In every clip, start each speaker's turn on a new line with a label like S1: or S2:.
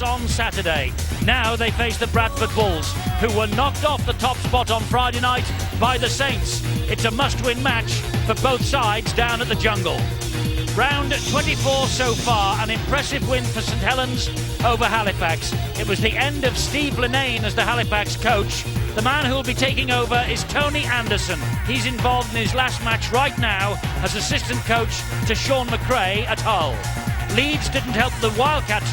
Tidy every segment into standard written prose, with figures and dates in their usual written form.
S1: loss on Saturday. Now they face the Bradford Bulls, who were knocked off the top spot on Friday night by the Saints. It's a must-win match for both sides down at the Jungle. Round 24 so far, an impressive win for St Helens over Halifax. It was the end of Steve Linnane as the Halifax coach. The man who will be taking over is Tony Anderson. He's involved in his last match right now as assistant coach to Sean McRae at Hull. Leeds didn't help the Wildcats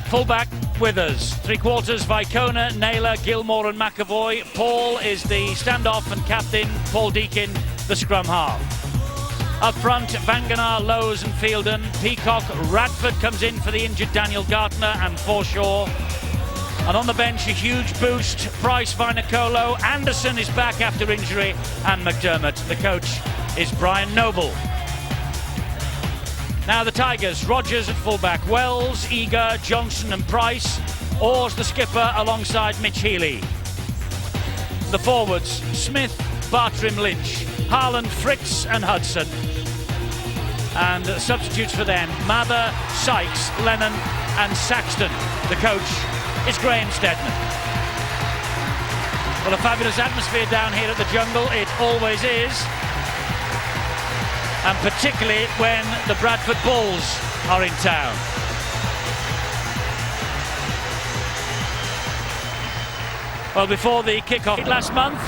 S1: fullback Withers. Three quarters Vicona, Naylor, Gilmore and McAvoy. Paul is the standoff and captain. Paul Deakin, the scrum half. Up front, Vanganar, Lowes and Fielden. Peacock, Radford comes in for the injured Daniel Gartner and Forshaw. And on the bench, a huge boost, Price, Vinacolo. Anderson is back after injury, and McDermott. The coach is Brian Noble. Now the Tigers, Rogers at fullback, Wells, Eager, Johnson and Price. Orrs the skipper alongside Mitch Healy. The forwards, Smith, Bartrim, Lynch, Harland, Fritz and Hudson. And substitutes for them, Mather, Sykes, Lennon and Saxton. The coach is Graham Stedman. Well, a fabulous atmosphere down here at the Jungle, it always is. And particularly when the Bradford Bulls are in town. Well, before the kick-off last month,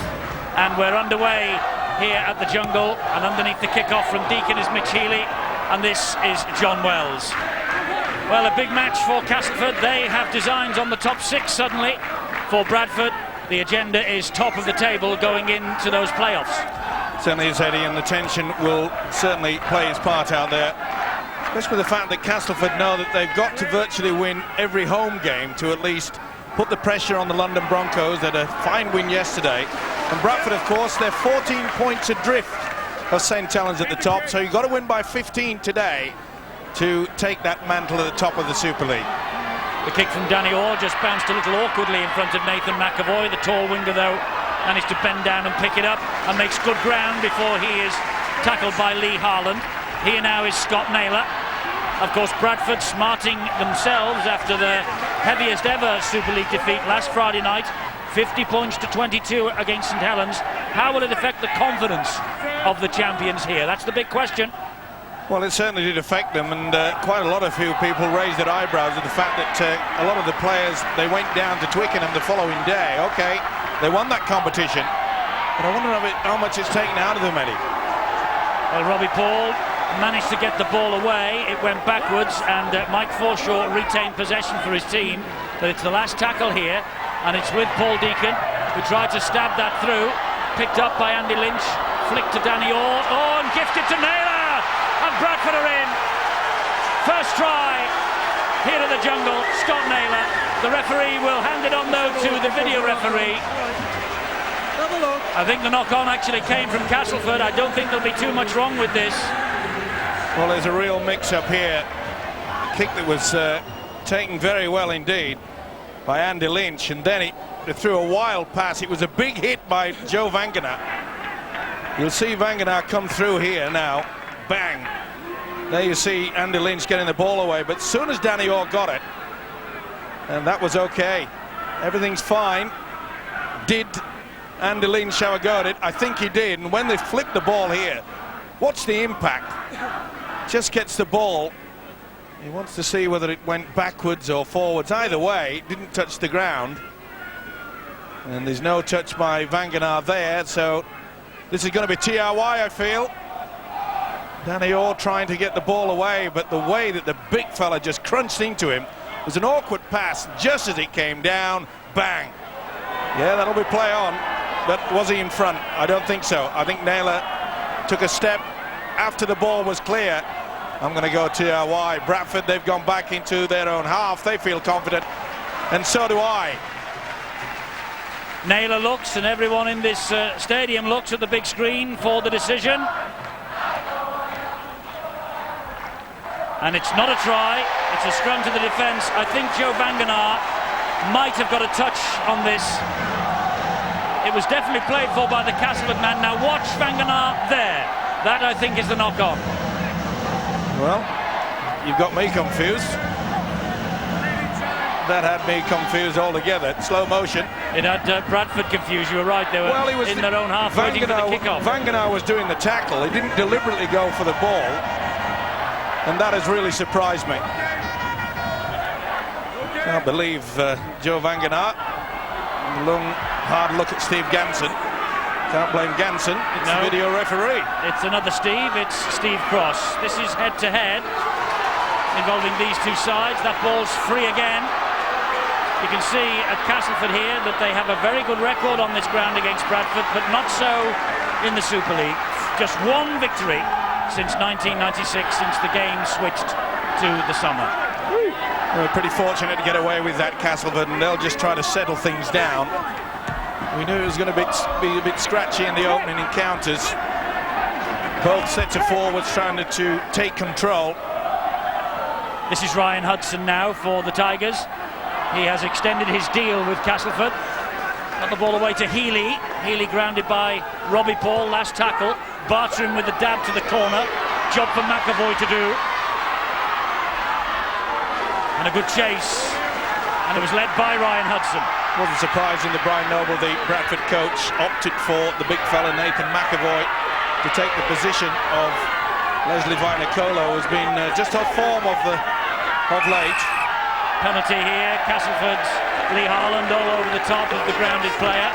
S1: and we're underway here at the Jungle, and underneath the kick-off from Deakin is Mitch Healy, and this is John Wells. Well, a big match for Castleford. They have designs on the top six suddenly. For Bradford, the agenda is top of the table going into those playoffs.
S2: Certainly is, Eddie, and the tension will certainly play its part out there. Especially with the fact that Castleford know that they've got to virtually win every home game to at least put the pressure on the London Broncos. They had a fine win yesterday. And Bradford, of course, they're 14 points adrift of St Helens at the top. So you've got to win by 15 today to take that mantle at the top of the Super League.
S1: The kick from Danny Orr just bounced a little awkwardly in front of Nathan McAvoy. The tall winger, though, managed to bend down and pick it up and makes good ground before he is tackled by Lee Harland. Here now is Scott Naylor. Of course, Bradford smarting themselves after the heaviest ever Super League defeat last Friday night. 50 points to 22 against St Helens. How will it affect the confidence of the champions here? That's the big question.
S2: Well, it certainly did affect them, and quite a lot of people raised their eyebrows at the fact that a lot of the players, they went down to Twickenham the following day. Okay, they won that competition, but I wonder how much it's taken out of them, Eddie.
S1: Well, Robbie Paul managed to get the ball away. It went backwards, and Mike Forshaw retained possession for his team. But it's the last tackle here, and it's with Paul Deakin, who tried to stab that through. Picked up by Andy Lynch, flicked to Danny Orr, and gifted to Naylor! And Bradford are in. First try here at the Jungle, Scott Naylor. The referee will hand it on, though, to the video referee. I think the knock-on actually came from Castleford. I don't think there'll be too much wrong with this.
S2: Well, there's a real mix-up here. A kick that was taken very well indeed by Andy Lynch, and then he threw a wild pass. It was a big hit by Joe Vanganar. You'll see Vanganar come through here now. Bang. There you see Andy Lynch getting the ball away, but as soon as Danny Orr got it, and that was okay. Everything's fine. Did Andy Lynch have a go at it? I think he did, and when they flipped the ball here, watch the impact. Just gets the ball. He wants to see whether it went backwards or forwards. Either way, it didn't touch the ground. And there's no touch by Vanganar there, so this is going to be TRY, I feel. Danny Orr trying to get the ball away, but the way that the big fella just crunched into him was an awkward pass just as it came down. Bang. Yeah, that'll be play on. But was he in front? I don't think so. I think Naylor took a step after the ball was clear. I'm going to go TRY. Bradford, they've gone back into their own half. They feel confident, and so do I.
S1: Naylor looks, and everyone in this stadium looks at the big screen for the decision. And it's not a try, it's a scrum to the defence. I think Joe Vanganar might have got a touch on this. It was definitely played for by the Castleford man. Now watch Vanganar there. That, I think, is the knock-on.
S2: Well, you've got me confused. That had me confused altogether. Slow motion.
S1: It had Bradford confused. You were right. They were
S2: He was
S1: in their own half waiting for the kickoff.
S2: Vangenaar was doing the tackle. He didn't deliberately go for the ball, and that has really surprised me. Can't believe Joe Vangenaar. Long, hard look at Steve Ganson. Can't blame Ganson. It's the video referee.
S1: It's another Steve. It's Steve Cross. This is head-to-head involving these two sides. That ball's free again. You can see at Castleford here that they have a very good record on this ground against Bradford, but not so in the Super League. Just one victory since 1996, since the game switched to the summer.
S2: We're pretty fortunate to get away with that, Castleford, and they'll just try to settle things down. We knew it was going to be a bit scratchy in the opening encounters. Both sets of forwards trying to take control.
S1: This is Ryan Hudson now for the Tigers. He has extended his deal with Castleford. Got the ball away to Healy. Healy grounded by Robbie Paul, last tackle. Bartram with the dab to the corner. Job for McAvoy to do. And a good chase. And it was led by Ryan Hudson.
S2: Wasn't surprising that Brian Noble, the Bradford coach, opted for the big fella Nathan McAvoy to take the position of Leslie Vinacolo, who's been just off form of late.
S1: Penalty here. Castleford's Lee Harland all over the top of the grounded player.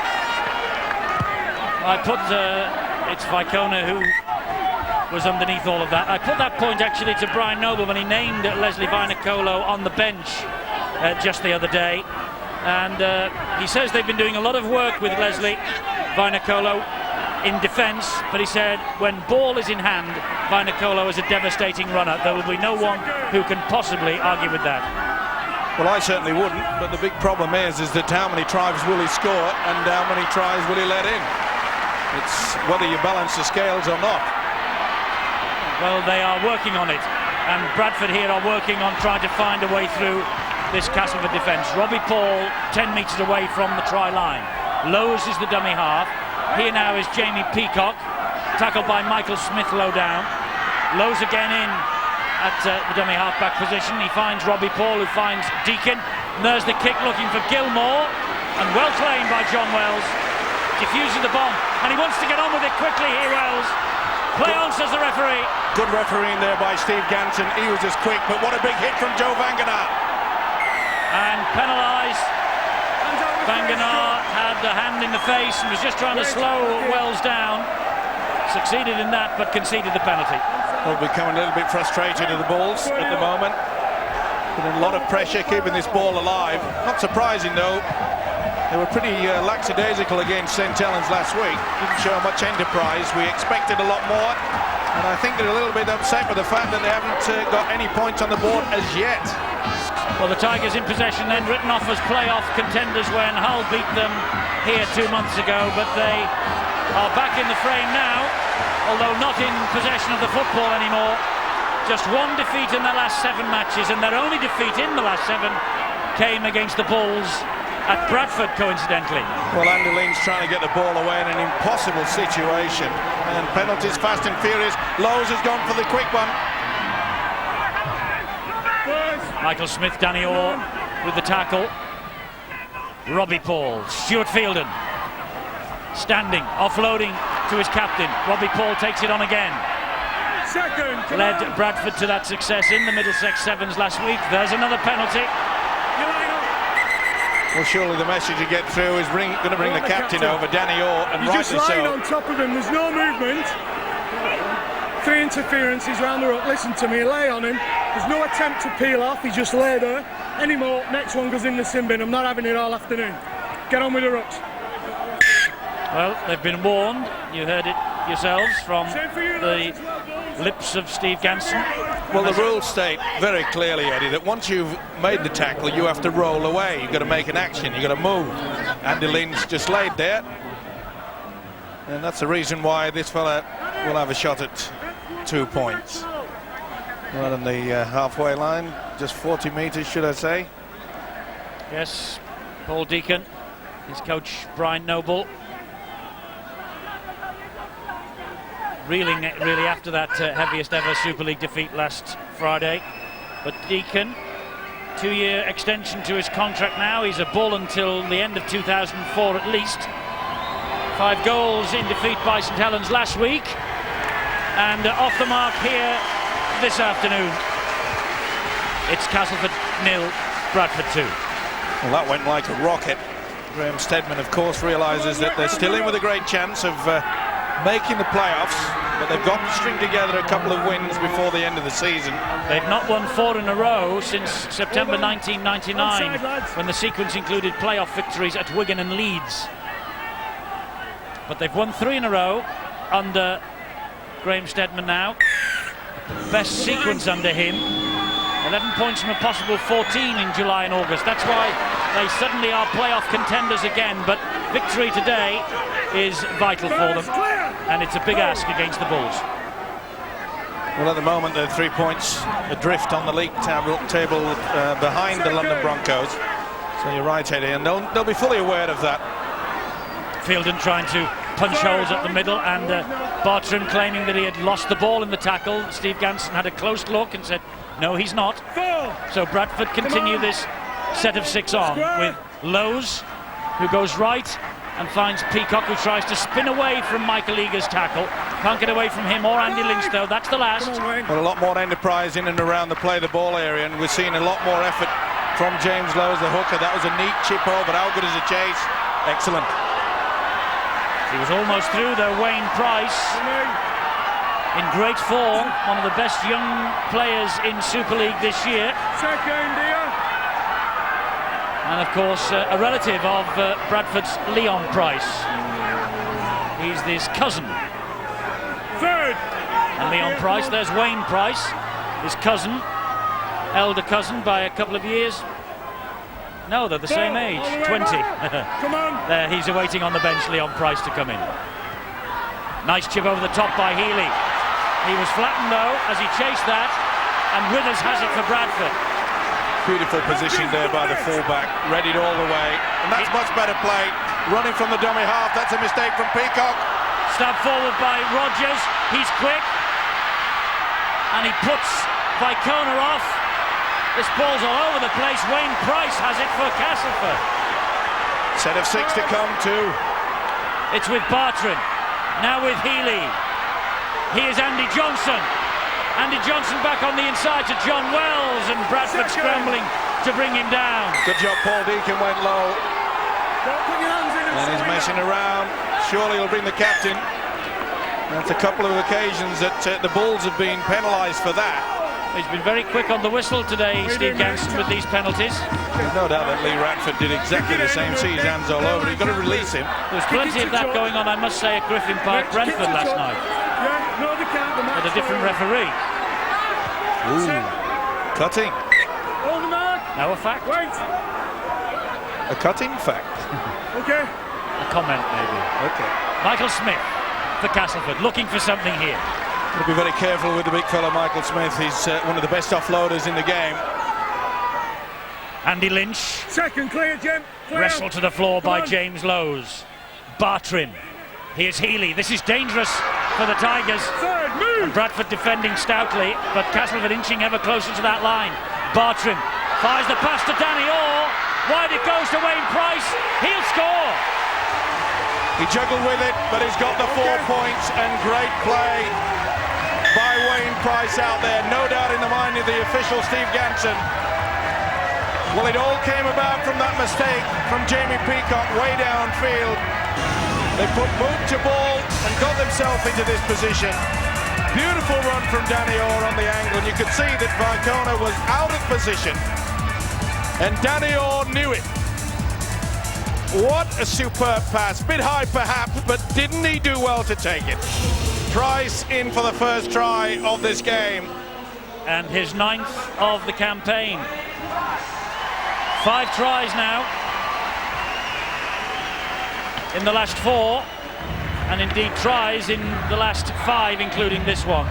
S1: I put it's Vicona who was underneath all of that. I put that point actually to Brian Noble when he named Leslie Vinacolo on the bench just the other day, and he says they've been doing a lot of work with Leslie Vinacolo in defence, but he said when ball is in hand, Vinacolo is a devastating runner. There will be no one who can possibly argue with that.
S2: Well, I certainly wouldn't, but the big problem is that how many tries will he score and how many tries will he let in? It's whether you balance the scales or not.
S1: Well, they are working on it, and Bradford here are working on trying to find a way through this Castleford defence. Robbie Paul 10 metres away from the try line. Lowe's is the dummy half. Here now is Jamie Peacock, tackled by Michael Smith low down. Lowe's again in at the dummy half-back position. He finds Robbie Paul, who finds Deacon. And there's the kick looking for Gilmore, and well claimed by John Wells. Diffuses the bomb, and he wants to get on with it quickly here, Wells. Play on, says the referee.
S2: Good refereeing there by Steve Ganson. He was just quick, but what a big hit from Joe Vangenaar.
S1: And penalised. Vangenaar had the hand in the face and was just trying to slow Wells down. Succeeded in that, but conceded the penalty.
S2: Well, becoming a little bit frustrated at the balls at the moment. Putting a lot of pressure, keeping this ball alive. Not surprising, though. They were pretty lackadaisical against St Helens last week. Didn't show much enterprise. We expected a lot more, and I think they're a little bit upset with the fact that they haven't got any points on the board as yet.
S1: Well, the Tigers in possession, then written off as playoff contenders when Hull beat them here 2 months ago, but they are back in the frame now, although not in possession of the football anymore. Just one defeat in their last 7 matches, and their only defeat in the last 7 came against the Bulls at Bradford, coincidentally.
S2: Well, Andy Lynch trying to get the ball away in an impossible situation, and penalties fast and furious. Lowe's has gone for the quick one.
S1: Michael Smith, Danny Orr with the tackle. Robbie Paul, Stuart Fielden standing, offloading to his captain. Robbie Paul takes it on again. Led Bradford to that success in the Middlesex Sevens last week. There's another penalty.
S2: Well, surely the message to get through is going to bring the captain over, Danny Orr, and
S3: He's
S2: rightly
S3: just lying
S2: so.
S3: on top of him. There's no movement. 3 interferences round the ruck. Listen to me, lay on him. There's no attempt to peel off. He just lay there. Any more, next one goes in the sin bin. I'm not having it all afternoon. Get on with the rucks.
S1: Well, they've been warned. You heard it yourselves from the lips of Steve Ganson.
S2: Well, the rules state very clearly, Eddie, that once you've made the tackle, you have to roll away. You've got to make an action. You've got to move. Andy Lynch just laid there. And that's the reason why this fella will have a shot at 2 points. Right on the halfway line, just 40 metres, should I say.
S1: Yes, Paul Deacon, his coach Brian Noble. Reeling really after that heaviest ever Super League defeat last Friday. But Deacon 2-year extension to his contract now. He's a Bull until the end of 2004 at least. 5 goals in defeat by St Helens last week. And off the mark here this afternoon. It's Castleford 0, Bradford 2.
S2: Well, that went like a rocket. Graham Steadman, of course, realises that they're still in with a great chance of making the playoffs, but they've got to string together a couple of wins before the end of the season.
S1: They've not won 4 in a row since September 1999, when the sequence included playoff victories at Wigan and Leeds. But they've won 3 in a row under Graham Steadman now. Best sequence under him. 11 points from a possible 14 in July and August. That's why they suddenly are playoff contenders again, but victory today is vital for them, and it's a big ask against the Bulls.
S2: Well, at the moment they're 3 points adrift on the league table behind the London Broncos. So you're right, Eddie, and they'll be fully aware of that.
S1: Fielden trying to punch holes up the middle, and Bartram claiming that he had lost the ball in the tackle. Steve Ganson had a close look and said, no, he's not. So Bradford continue this set of 6 on with Lowe's, who goes right and finds Peacock, who tries to spin away from Michael Eager's tackle. Can't get away from him or Andy Lynch, though. That's the last.
S2: Well, a lot more enterprise in and around the play the ball area, and we're seeing a lot more effort from James Lowe's, the hooker. That was a neat chip over. How good is a chase? Excellent.
S1: He was almost through, though. Wayne Price in great form, one of the best young players in Super League this year. And of course a relative of Bradford's Leon Price. He's his cousin. And Leon Price, there's Wayne Price, his cousin, elder cousin by a couple of years. No, they're the same age, 20.
S3: Come on.
S1: There, he's awaiting on the bench, Leon Price, to come in. Nice chip over the top by Healy. He was flattened though as he chased that, and Withers has it for Bradford.
S2: Beautiful position there by the fullback, readied all the way, and that's much better play. Running from the dummy half, that's a mistake from Peacock.
S1: Stabbed forward by Rogers, he's quick, and he puts Vicona off. This ball's all over the place. Wayne Price has it for Castleford.
S2: Set of 6 to come too.
S1: It's with Bartram, now with Healy. Here's Andy Johnson. Andy Johnson back on the inside to John Wells, and Bradford scrambling to bring him down.
S2: Good job, Paul Deacon went low. And he's messing around. Surely he'll bring the captain. That's a couple of occasions that the Bulls have been penalised for that.
S1: He's been very quick on the whistle today, Steve Ganson, with these penalties.
S2: There's no doubt that Lee Radford did exactly the same. See his hands all over. You've got to release him.
S1: There was plenty of that going on, I must say, at Griffin Park, Brentford last night. With a different referee.
S2: Ooh, cutting.
S1: Now a fact.
S2: A cutting fact.
S3: Okay.
S1: A comment, maybe.
S2: Okay.
S1: Michael Smith for Castleford, looking for something here.
S2: Got to be very careful with the big fella, Michael Smith. He's one of the best offloaders in the game.
S1: Andy Lynch.
S3: Second clear, Jim. Clear.
S1: Wrestled to the floor by James Lowe's. Bartram. Here's Healy. This is dangerous for the Tigers.
S3: Third, move.
S1: And Bradford defending stoutly, but Castleford inching ever closer to that line. Bartram fires the pass to Danny Orr. Wide it goes to Wayne Price. He'll score.
S2: He juggled with it, but he's got the 4 points, and great play by Wayne Price out there. No doubt in the mind of the official, Steve Ganson. Well, it all came about from that mistake from Jamie Peacock way downfield. They put boot to ball and got themselves into this position. Beautiful run from Danny Orr on the angle. You could see that Vicona was out of position, and Danny Orr knew it. What a superb pass. Bit high perhaps, but didn't he do well to take it? Price in for the first try of this game.
S1: And his 9th of the campaign. 5 tries now in the last 4, and indeed tries in the last 5, including this one.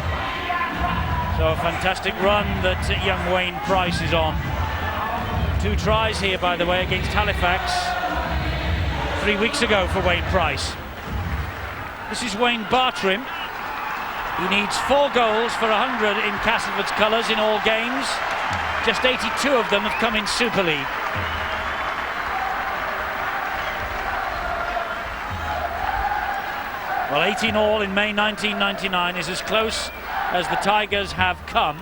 S1: So a fantastic run that young Wayne Price is on. 2 tries here, by the way, against Halifax 3 weeks ago for Wayne Price. This is Wayne Bartram. He needs 4 goals for 100 in Castleford's colours in all games. just 82 of them have come in Super League. Well, 18 all in May 1999 is as close as the Tigers have come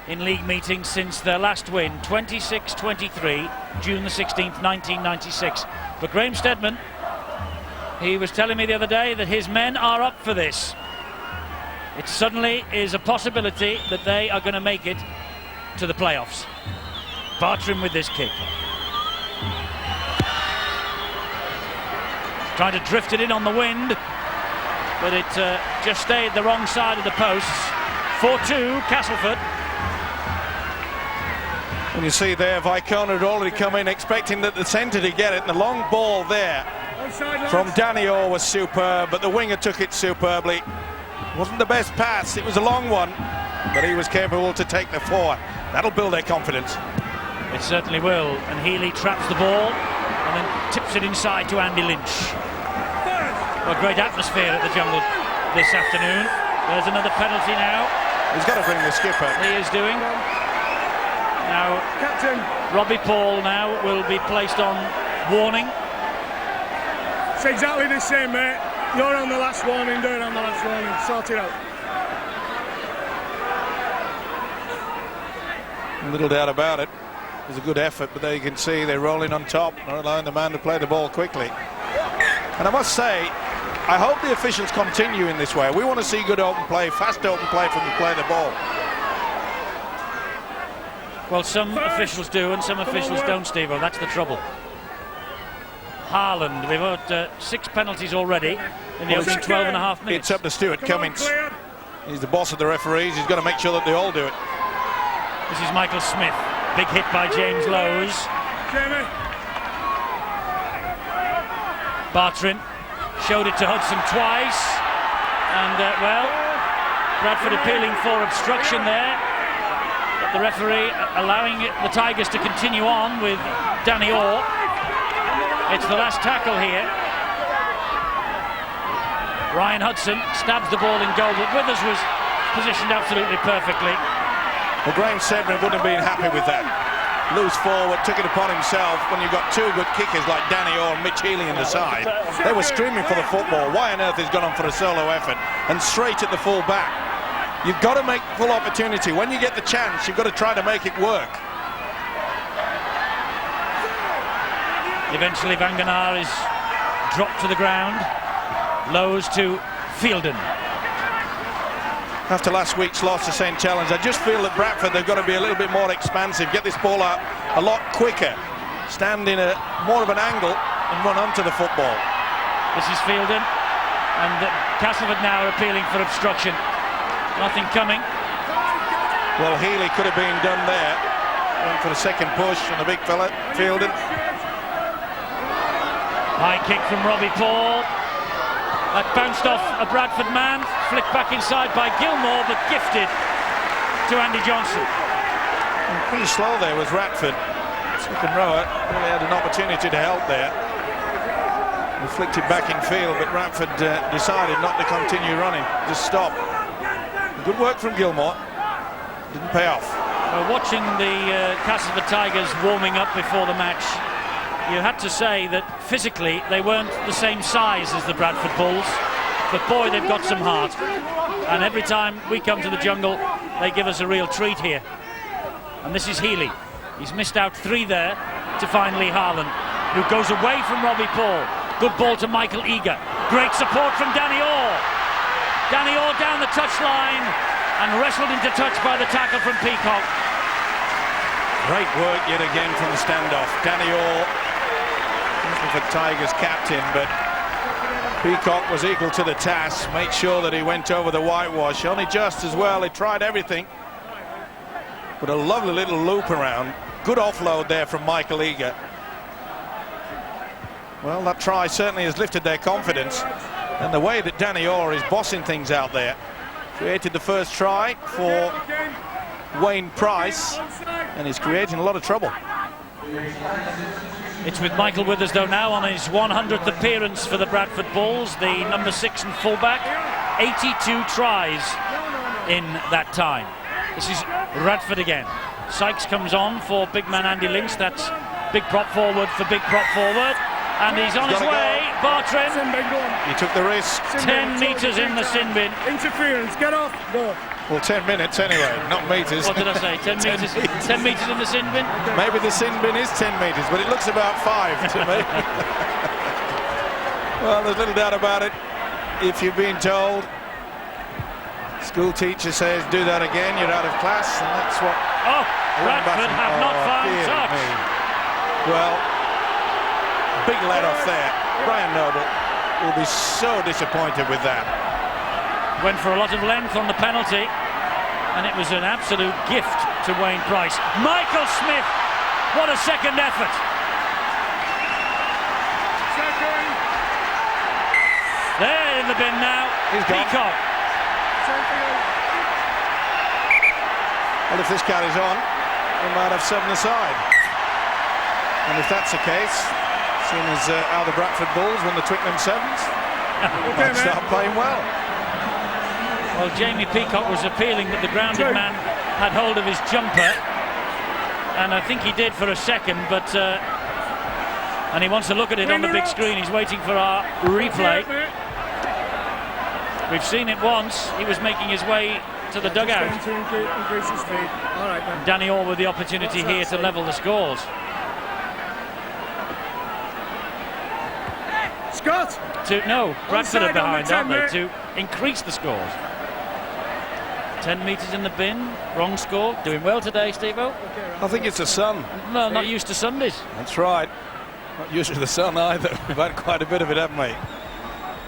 S1: in league meetings since their last win, 26-23, June the 16th, 1996. But Graham Steadman, he was telling me the other day that his men are up for this. It suddenly is a possibility that they are going to make it to the playoffs. Bartram with this kick. Trying to drift it in on the wind, but it just stayed the wrong side of the posts. 4-2, Castleford.
S2: And you see there, Vicona had already come in expecting that the centre to get it, and the long ball there from Danny Orr was superb, but the winger took it superbly. Wasn't the best pass, it was a long one, but he was capable to take the four. That'll build their confidence.
S1: It certainly will, and Healy traps the ball and then tips it inside to Andy Lynch. Well, great atmosphere at the Jungle this afternoon. There's another penalty now.
S2: He's got to bring the skipper.
S1: He is doing. Now,
S3: Captain.
S1: Robbie Paul now will be placed on warning.
S3: It's exactly the same, mate. You're on the last warning, they're on the last warning. Sort it out.
S2: Little doubt about it. It was a good effort, but there you can see they're rolling on top, not allowing the man to play the ball quickly. And I must say, I hope the officials continue in this way. We want to see good open play, fast open play from the play the ball.
S1: Well, some officials do and some officials don't, Steve-O. That's the trouble. Haaland, we've had 6 penalties already in the opening 12 and a half minutes.
S2: It's up to Stuart Cummins. He's the boss of the referees. He's got to make sure that they all do it.
S1: This is Michael Smith. Big hit by James Lowes. Bartram showed it to Hudson twice. And, well, Bradford appealing for obstruction there. But the referee allowing the Tigers to continue on with Danny Orr. It's the last tackle here. Ryan Hudson stabs the ball in goal, but Withers was positioned absolutely perfectly.
S2: Well, Graham Sedman wouldn't have been happy with that. Loose forward, took it upon himself when you've got 2 good kickers like Danny Orr and Mitch Healy in the side. They were screaming for the football. Why on earth has gone on for a solo effort and straight at the full back? You've got to make full opportunity. When you get the chance, you've got to try to make it work.
S1: Eventually Vanganar is dropped to the ground. Lowes to Fielden.
S2: After last week's loss to St. Helens, I just feel that Bradford, they've got to be a little bit more expansive, get this ball out a lot quicker, stand in a more of an angle and run onto the football.
S1: This is Fielden, and Castleford now are appealing for obstruction. Nothing coming.
S2: Well, Healy could have been done there. Went for the second push on the big fella, Fielden.
S1: High kick from Robbie Paul. That bounced off a Bradford man, flicked back inside by Gilmore, but gifted to Andy Johnson.
S2: And pretty slow there was Radford. Second rower really had an opportunity to help there. He flicked it back in field, but Radford decided not to continue running, just stop. Good work from Gilmore. Didn't pay off.
S1: Watching the Castleford Tigers warming up before the match, you had to say that physically they weren't the same size as the Bradford Bulls, but boy, they've got some heart. And every time we come to the Jungle, they give us a real treat here. And this is Healy. He's missed out 3 there to find Lee Haaland, who goes away from Robbie Paul. Good ball to Michael Eager. Great support from Danny Orr. Danny Orr down the touchline and wrestled into touch by the tackle from Peacock.
S2: Great work yet again from the standoff. Danny Orr, for Tigers captain, but Peacock was equal to the task. Made sure that he went over the whitewash. Only just as well. He tried everything. But a lovely little loop around. Good offload there from Michael Eager. Well, that try certainly has lifted their confidence. And the way that Danny Orr is bossing things out there. Created the first try for Wayne Price. And he's creating a lot of trouble.
S1: It's with Michael Withers, though, now on his 100th appearance for the Bradford Bulls, the number 6 and fullback. 82 tries in that time. This is Radford again. Sykes comes on for big man Andy Lynch. That's big prop forward for big prop forward. And he's on his way. Bartrim.
S2: He took the risk.
S1: 10 metres in the sin bin.
S3: Interference, get off, go.
S2: Well, 10 minutes anyway, not metres.
S1: What did I say? 10 metres? 10 metres in the sin bin?
S2: Maybe the sin bin is 10 metres, but it looks about 5 to me. Well, there's little doubt about it. If you've been told, school teacher says, do that again, you're out of class, and that's what...
S1: Oh, Bradford have not found touch.
S2: Well, big let off there. Brian Noble will be so disappointed with that.
S1: Went for a lot of length on the penalty, and it was an absolute gift to Wayne Price. Michael Smith, what a second effort. There in the bin now.
S2: He's gone.
S1: Peacock.
S2: Well, if this carries on, we might have 7 aside. And if that's the case, seeing as how the Bradford Bulls won the Twickenham Sevens, might start playing well.
S1: Well, Jamie Peacock was appealing that the grounded man had hold of his jumper, and I think he did for a second, but and he wants to look at it on the big screen. He's waiting for our replay. We've seen it once. He was making his way to the dugout. Danny Orr with the opportunity here to level the scores.
S3: Scott!
S1: Bradford are behind, aren't they, to increase the scores. 10 metres in the bin, wrong score. Doing well today, Steve-O.
S2: I think it's the sun.
S1: No, not used to Sundays.
S2: That's right. Not used to the sun either. We've had quite a bit of it, haven't we?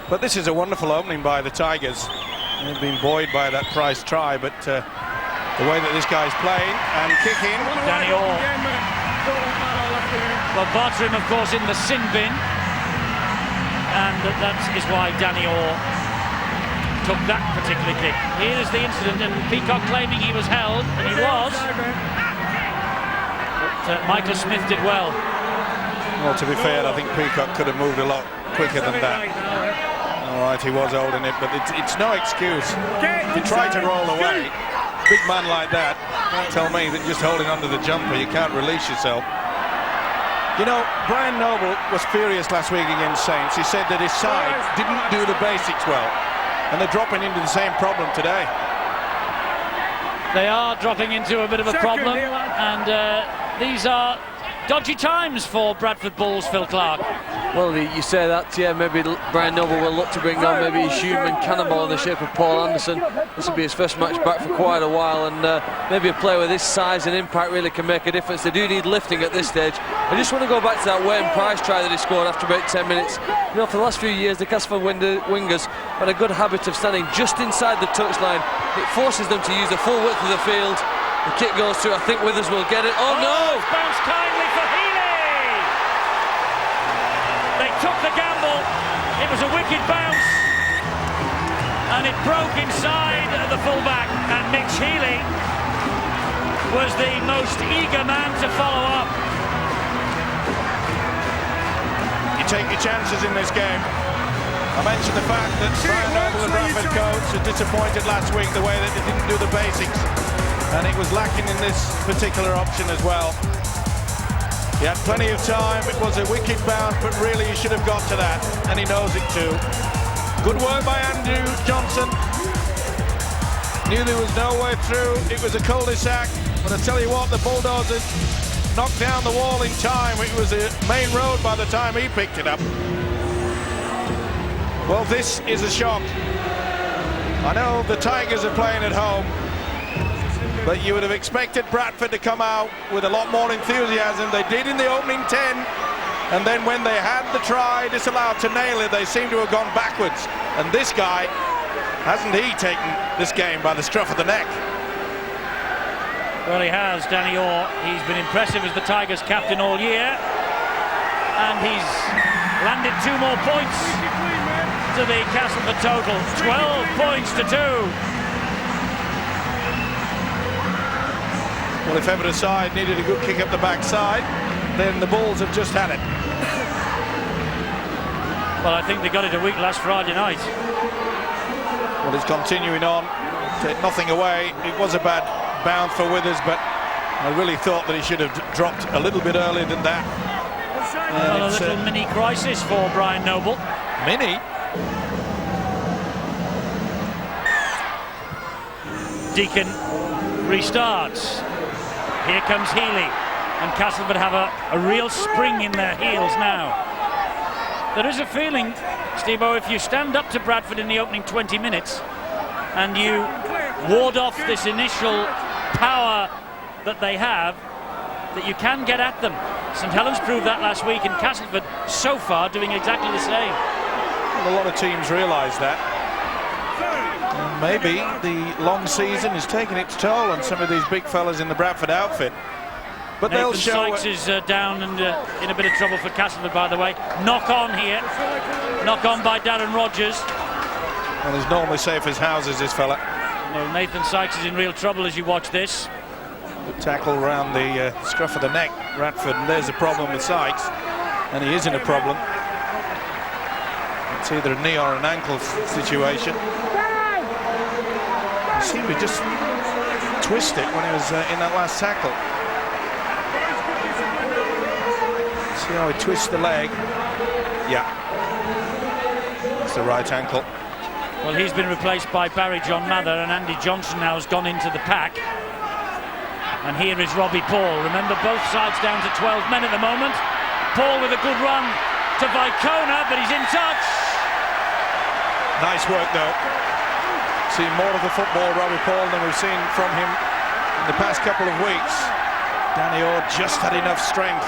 S2: But this is a wonderful opening by the Tigers. They've been buoyed by that Price try, but the way that this guy's playing and kicking.
S1: Danny Orr. Well, Bartrim, of course, in the sin bin. And that is why Danny Orr took that particular kick. Here is the incident, and Peacock claiming he was held, and he was. But Michael Smith did well.
S2: Well, to be fair, I think Peacock could have moved a lot quicker than that. All right, he was holding it, but it's no excuse. If you try to roll away, big man like that, tell me that just holding onto the jumper, you can't release yourself. You know, Brian Noble was furious last week against Saints. He said that his side didn't do the basics well, and they're dropping into the same problem today.
S1: They are dropping into a bit of a problem, and these are dodgy times for Bradford Bulls, Phil Clark.
S4: Well, you say that, yeah, maybe Brian Noble will look to bring on maybe a human cannonball in the shape of Paul Anderson. This will be his first match back for quite a while, and maybe a player with this size and impact really can make a difference. They do need lifting at this stage. I just want to go back to that Wayne Price try that he scored after about 10 minutes. You know, for the last few years, the Castleford wingers had a good habit of standing just inside the touchline. It forces them to use the full width of the field. The kick goes through. I think Withers will get it. Oh no!
S1: It's bounced kindly for Healy. They took the gamble. It was a wicked bounce, and it broke inside the fullback. And Mitch Healy was the most eager man to follow up.
S2: You take your chances in this game. I mentioned the fact that Brian Noble, the Bradford coach, was disappointed last week the way that they didn't do the basics. And it was lacking in this particular option as well. He had plenty of time. It was a wicked bounce, but really he should have got to that, and he knows it too. Good work by Andrew Johnson. Knew there was no way through. It was a cul-de-sac, but I tell you what, the Bulldozers knocked down the wall in time. It was a main road by the time he picked it up. Well, this is a shock. I know the Tigers are playing at home, but you would have expected Bradford to come out with a lot more enthusiasm. They did in the opening 10, and then when they had the try disallowed to nail it, they seem to have gone backwards. And this guy, hasn't he taken this game by the scruff of the neck?
S1: Well, he has, Danny Orr. He's been impressive as the Tigers captain all year, and he's landed 2 more points to the Castleford total. 12 points to 2.
S2: Well, if ever a side needed a good kick up the backside, then the Bulls have just had it.
S1: Well, I think they got it a week last Friday night.
S2: Well, it's continuing on. Take nothing away. It was a bad bounce for Withers, but I really thought that he should have dropped a little bit earlier than that.
S1: Well, a little mini crisis for Brian Noble.
S2: Mini?
S1: Deacon restarts. Here comes Healy, and Castleford have a real spring in their heels now. There is a feeling, Steve-O, if you stand up to Bradford in the opening 20 minutes and you ward off this initial power that they have, that you can get at them. St Helens proved that last week, and Castleford so far doing exactly the same.
S2: Well, a lot of teams realise that. And maybe the long season is taking its toll on some of these big fellas in the Bradford outfit. But
S1: Nathan
S2: they'll show.
S1: Sykes is down and in a bit of trouble for Castleford, by the way. Knock on here. Knock on by Darren Rogers.
S2: Well, he's normally safe as houses, this fella.
S1: Well, Nathan Sykes is in real trouble as you watch this.
S2: Good tackle around the scruff of the neck, Bradford, and there's a problem with Sykes, and he is in a problem. It's either a knee or an ankle situation. He seemed to just twist it when he was in that last tackle. See how he twists the leg. Yeah, it's the right ankle.
S1: Well, he's been replaced by Barry John Mather, and Andy Johnson now has gone into the pack. And here is Robbie Paul. Remember, both sides down to 12 men at the moment. Paul with a good run to Vicona, but he's in touch.
S2: Nice work, though. Seen more of the football, Robbie Paul, than we've seen from him in the past couple of weeks. Danny Orr just had enough strength.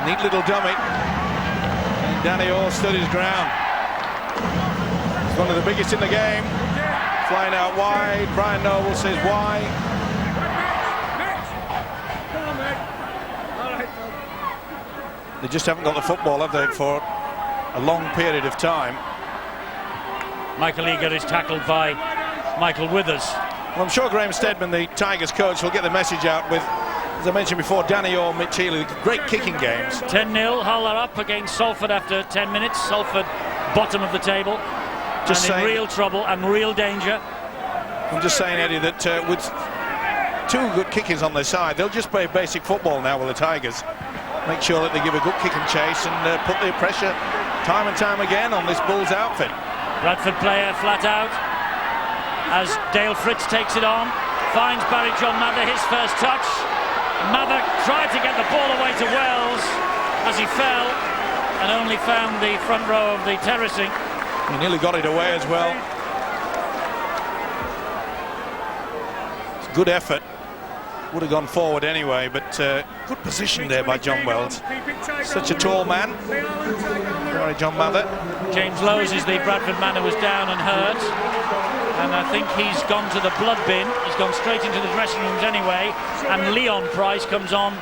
S2: Neat little dummy. And Danny Orr stood his ground. He's one of the biggest in the game. Flying out wide. Brian Noble says why. They just haven't got the football, have they, for a long period of time.
S1: Michael Eager is tackled by Michael Withers.
S2: Well, I'm sure Graham Steadman, the Tigers coach, will get the message out with, as I mentioned before, Danny Orr, Mitch Healy, great kicking games.
S1: 10-0, Hull are up against Salford after 10 minutes. Salford bottom of the table.
S2: Just
S1: and
S2: saying,
S1: in real trouble and real danger.
S2: I'm just saying, Eddie, that with two good kickers on their side, they'll just play basic football now with the Tigers. Make sure that they give a good kick and chase and put the pressure time and time again on this Bulls outfit.
S1: Bradford player flat out as Dale Fritz takes it on. Finds Barry John Mather, his first touch. Mather tried to get the ball away to Wells as he fell and only found the front row of the terracing.
S2: He nearly got it away as well. It's a good effort. Would have gone forward anyway, but good position there by John Wells. Such a tall man. Sorry, John Mather.
S1: James Lowes is the Bradford man who was down and hurt. And I think he's gone to the blood bin. He's gone straight into the dressing rooms anyway. And Leon Price comes on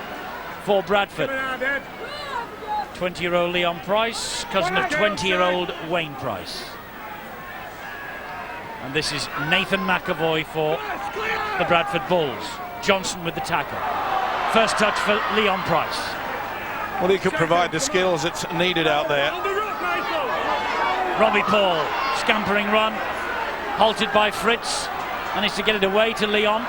S1: for Bradford. 20-year-old Leon Price, cousin of 20-year-old Wayne Price. And this is Nathan McAvoy for the Bradford Bulls. Johnson with the tackle. First touch for Leon Price.
S2: Well, he could provide the skills that's needed out there.
S1: Robbie Paul, scampering run, halted by Fritz, managed to get it away to Leon.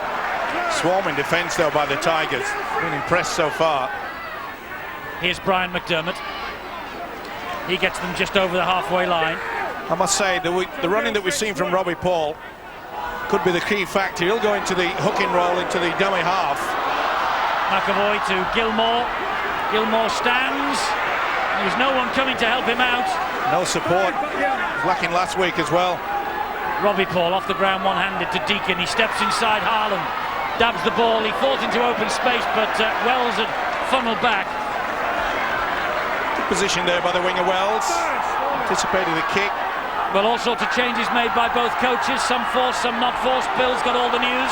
S2: Swarming defence though by the Tigers. Been impressed so far.
S1: Here's Brian McDermott. He gets them just over the halfway line.
S2: I must say, the running that we've seen from Robbie Paul could be the key factor. He'll go into the hook and roll into the dummy half.
S1: McAvoy to Gilmore. Gilmore stands. There's no one coming to help him out.
S2: No support. Lacking last week as well.
S1: Robbie Paul off the ground one-handed to Deacon. He steps inside Harlan. Dabs the ball. He fought into open space, but Wells had funneled back.
S2: Good position there by the winger Wells. Anticipated the kick.
S1: Well, all sorts of changes made by both coaches, some forced, some not forced. Bill's got all the news.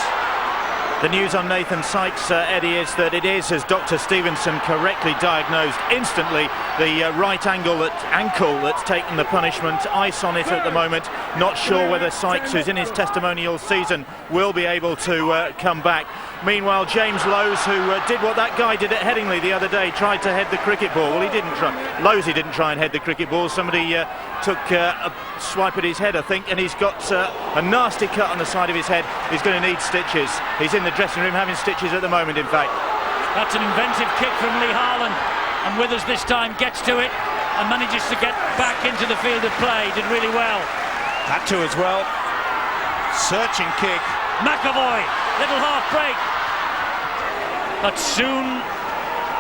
S5: The news on Nathan Sykes, Eddie, is that it is, as Dr. Stevenson correctly diagnosed instantly, the right ankle that's taken the punishment. Ice on it at the moment. Not sure whether Sykes, who's in his testimonial season, will be able to come back. Meanwhile, James Lowes, who did what that guy did at Headingley the other day, tried to head the cricket ball. Well, he didn't try. Lowesy didn't try and head the cricket ball. Somebody took a swipe at his head, I think, and he's got a nasty cut on the side of his head. He's going to need stitches. He's in the the dressing room having stitches at the moment, in fact.
S1: That's an inventive kick from Lee Harlan, and Withers this time gets to it and manages to get back into the field of play. Did really well.
S2: Had to as well. Searching kick.
S1: McAvoy, little half break, but soon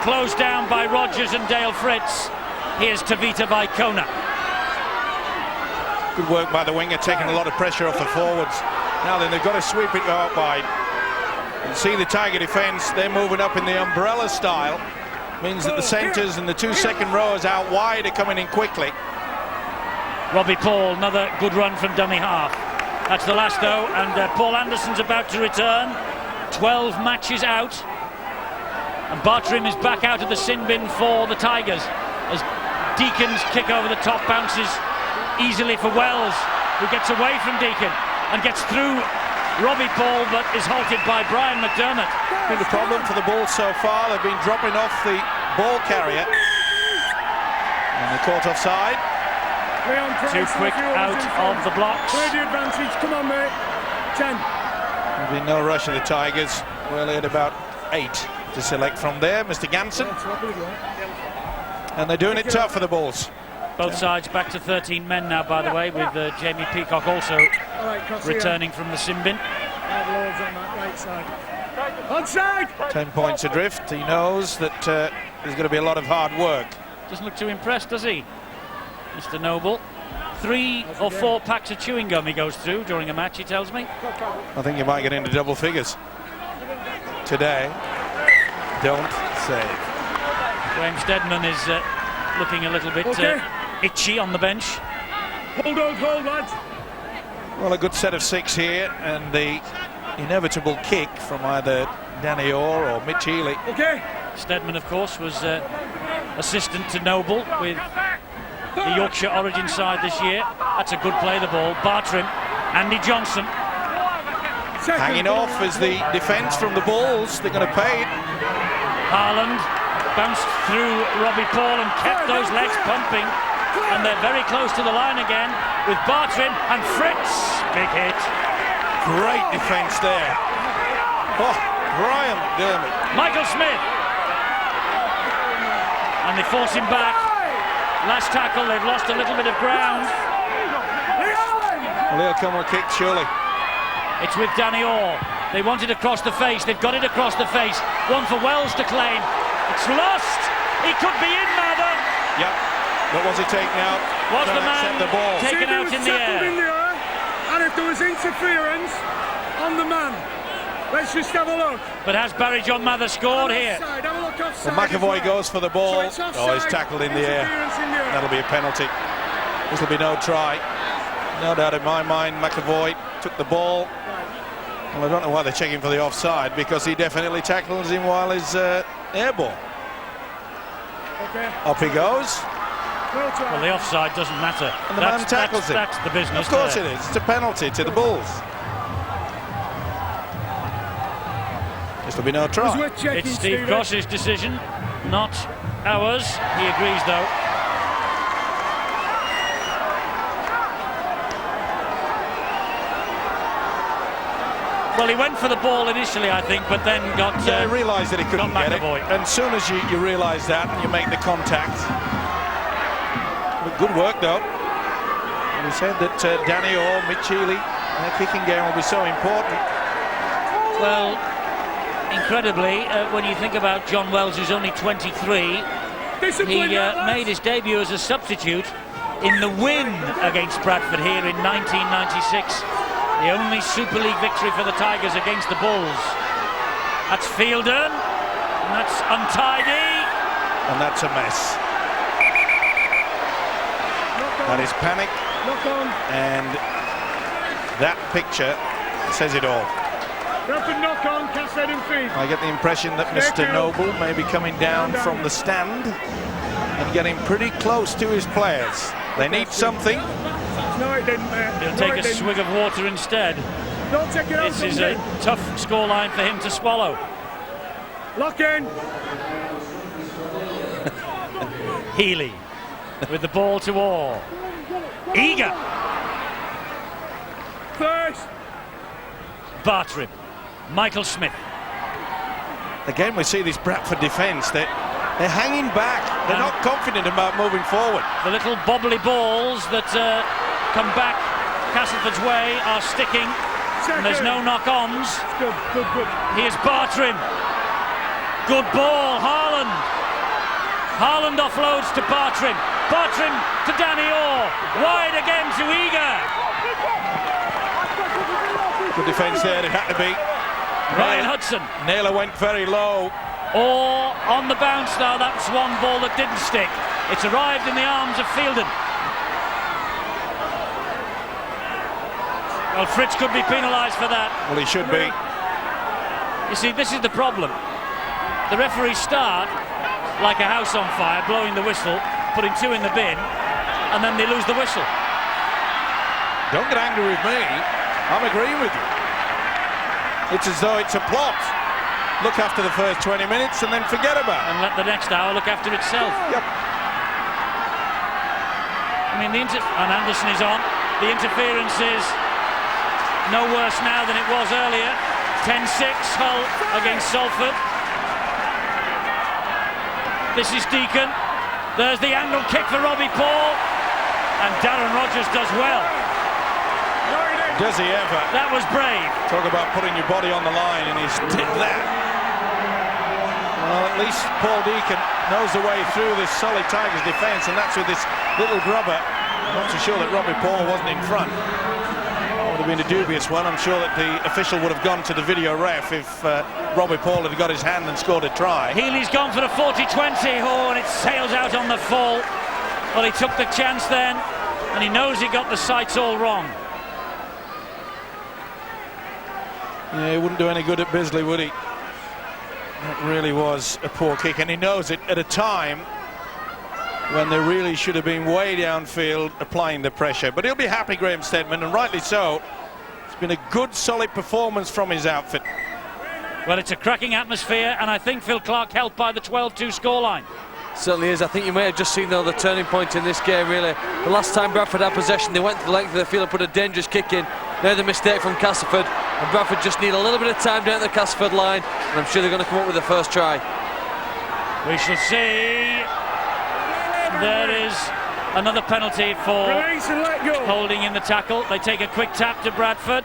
S1: closed down by Rogers and Dale Fritz. Here's Tavita Vaikona.
S2: Good work by the winger, taking a lot of pressure off the forwards. Now then, they've got to sweep it out wide. You see the Tiger defence, they're moving up in the umbrella style. Means that the centres and the 2 second rowers out wide are coming in quickly.
S1: Robbie Paul, another good run from dummy half. That's the last though, and Paul Anderson's about to return. 12 matches out, and Bartrim is back out of the sin bin for the Tigers as Deacon's kick over the top bounces easily for Wells, who gets away from Deacon and gets through Robbie Paul, but is halted by Brian McDermott.
S2: Been the problem for the Bulls so far. They've been dropping off the ball carrier, and they're caught offside.
S1: Too quick out of the blocks.
S3: Play the advantage. Come on, mate. 10.
S2: There'll be no rush of the Tigers. Well, they had about 8 to select from there. Mr. Ganson, and they're doing it tough for the Bulls.
S1: Both sides back to 13 men now, by the way, with Jamie Peacock also returning from the sin bin.
S3: Onside!
S2: 10 points adrift. He knows that there's going to be a lot of hard work.
S1: Doesn't look too impressed, does he, Mr. Noble? 3 or 4 packs of chewing gum he goes through during a match, he tells me.
S2: I think you might get into double figures today. Don't say.
S1: Graham Steadman is looking a little bit itchy on the bench.
S3: Hold, lads.
S2: Well, a good set of 6 here, and the inevitable kick from either Danny Orr or Mitch Healy.
S1: Steadman, of course, was assistant to Noble with the Yorkshire Origin side this year. That's a good play, the ball. Bartrim, Andy Johnson.
S2: Hanging off is the defence from the Bulls. They're going to pay it.
S1: Harland bounced through Robbie Paul and kept those legs pumping, and they're very close to the line again with Bartrim and Fritz. Big hit.
S2: Great defence there. Oh, Brian McDermott.
S1: Michael Smith, and they force him back. Last tackle, they've lost a little bit of ground.
S2: Well, he'll come on a kick surely.
S1: It's with Danny Orr. They want it across the face. They've got it across the face. One for Wells to claim. It's lost. He could be in, Mather.
S2: Yep. But was he taken out?
S1: Was the man
S2: the ball
S1: taken out in the air?
S3: And if there was interference on the man, let's just have a look.
S1: But has Barry John Mather scored here?
S2: Well, McAvoy goes for the ball. Oh, he's tackled in the air. That'll be a penalty. This will be no try. No doubt in my mind, McAvoy took the ball. Well, I don't know why they're checking for the offside, because he definitely tackles him while he's airball. Up he goes.
S1: Well, the offside doesn't matter.
S2: And the man tackles him.
S1: That's the business.
S2: Of course it is. It's a penalty to the Bulls. This will be no try.
S1: It's Steve Cross's decision, not ours. He agrees, though. Well, he went for the ball initially, I think, but then got.
S2: Yeah, he realised that he couldn't get it.
S1: McAvoy.
S2: And as soon as you realise that, and you make the contact. But good work, though. And he said that Danny Orr, Mitch Healy, their kicking game will be so important.
S1: Well, incredibly, when you think about John Wells, who's only 23, he made his debut as a substitute in the win against Bradford here in 1996. The only Super League victory for the Tigers against the Bulls. That's Fielden, and that's untidy.
S2: And that's a mess. That is panic. And that picture says it all. I get the impression that Mr. Noble may be coming down from the stand and getting pretty close to his players. They need something.
S3: No, it didn't, mate.
S1: He'll take a swig of water instead.
S3: Don't take it out.
S1: This is a tough scoreline for him to swallow.
S3: Lock in.
S1: Healy with the ball to Orr. Eager.
S3: First.
S1: Bartrim. Michael Smith.
S2: Again, we see this Bradford defence. They're hanging back. They're not confident about moving forward.
S1: The little bobbly balls that come back Castleford's way are sticking, and there's no knock-ons.
S3: Good.
S1: Here's Bartrim. Good ball, Haaland. Haaland offloads to Bartrim. Bartrim to Danny Orr. Wide again to Eager.
S2: Good defence there, it had to be.
S1: Ryan Hudson.
S2: Naylor went very low.
S1: Orr on the bounce now. That's one ball that didn't stick. It's arrived in the arms of Fielden. Well, Fritz could be penalised for that.
S2: Well, he should be.
S1: You see, this is the problem. The referees start like a house on fire, blowing the whistle, putting two in the bin, and then they lose the whistle.
S2: Don't get angry with me. I'm agreeing with you. It's as though it's a plot. Look after the first 20 minutes and then forget about it.
S1: And let the next hour look after itself.
S2: Yep.
S1: I mean, and Anderson is on. The interference is no worse now than it was earlier. 10-6 Hull against Salford. This is Deacon. There's the angle kick for Robbie Paul. And Darren Rogers does well.
S2: Does he ever?
S1: That was brave.
S2: Talk about putting your body on the line, and he's did that. Well, at least Paul Deacon knows the way through this solid Tigers defence, and that's with this little grubber. I'm not so sure that Robbie Paul wasn't in front. Would have been a dubious one. I'm sure that the official would have gone to the video ref if Robbie Paul had got his hand and scored a try.
S1: Healy's gone for the 40-20. Oh, and it sails out on the full. Well, he took the chance then, and he knows he got the sights all wrong.
S2: Yeah, he wouldn't do any good at Bisley, would he? That really was a poor kick, and he knows it at a time when they really should have been way downfield applying the pressure. But he'll be happy, Graham Steadman, and rightly so. It's been a good, solid performance from his outfit.
S1: Well, it's a cracking atmosphere, and I think Phil Clark helped by the 12-2 scoreline.
S4: Certainly is. I think you may have just seen though the turning point in this game, really. The last time Bradford had possession, they went to the length of the field and put a dangerous kick in. Now the mistake from Castleford, and Bradford just need a little bit of time down the Castleford line, and I'm sure they're going to come up with the first try.
S1: We shall see. There is another penalty for holding in the tackle. They take a quick tap to Bradford.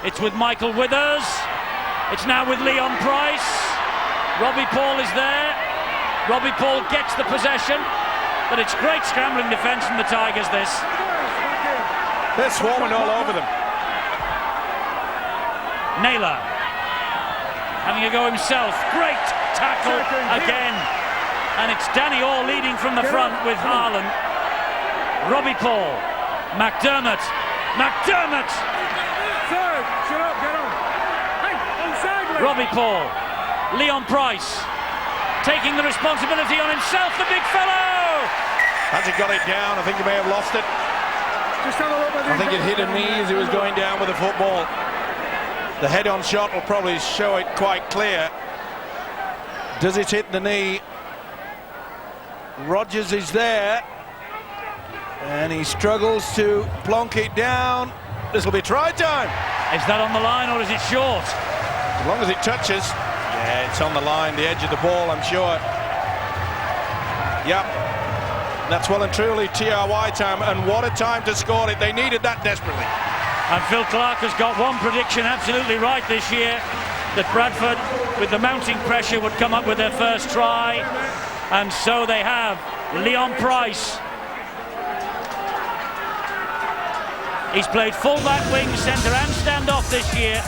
S1: It's with Michael Withers. It's now with Leon Price. Robbie Paul is there. Robbie Paul gets the possession, but it's great scrambling defence from the Tigers, this.
S2: They're swarming all over them.
S1: Naylor having a go himself. Great tackle again. And it's Danny Orr leading from the front with Haaland. Robbie Paul. McDermott. McDermott!
S3: Third, shut up, get on. Hey, onside,
S1: Robbie Paul. Leon Price. Taking the responsibility on himself, the big fellow!
S2: Has he got it down? I think he may have lost it.
S3: Just have a look at
S2: I think it hit a knee as he was going down with the football. The head-on shot will probably show it quite clear. Does it hit the knee? Rogers is there, and he struggles to plonk it down. This will be try time.
S1: Is that on the line or is it short?
S2: As long as it touches. Yeah, it's on the line, the edge of the ball, I'm sure. Yep. That's well and truly TRY time, and what a time to score it. They needed that desperately.
S1: And Phil Clark has got one prediction absolutely right this year, that Bradford, with the mounting pressure, would come up with their first try. And so they have. Leon Price. He's played full-back, wing, centre and stand-off this year.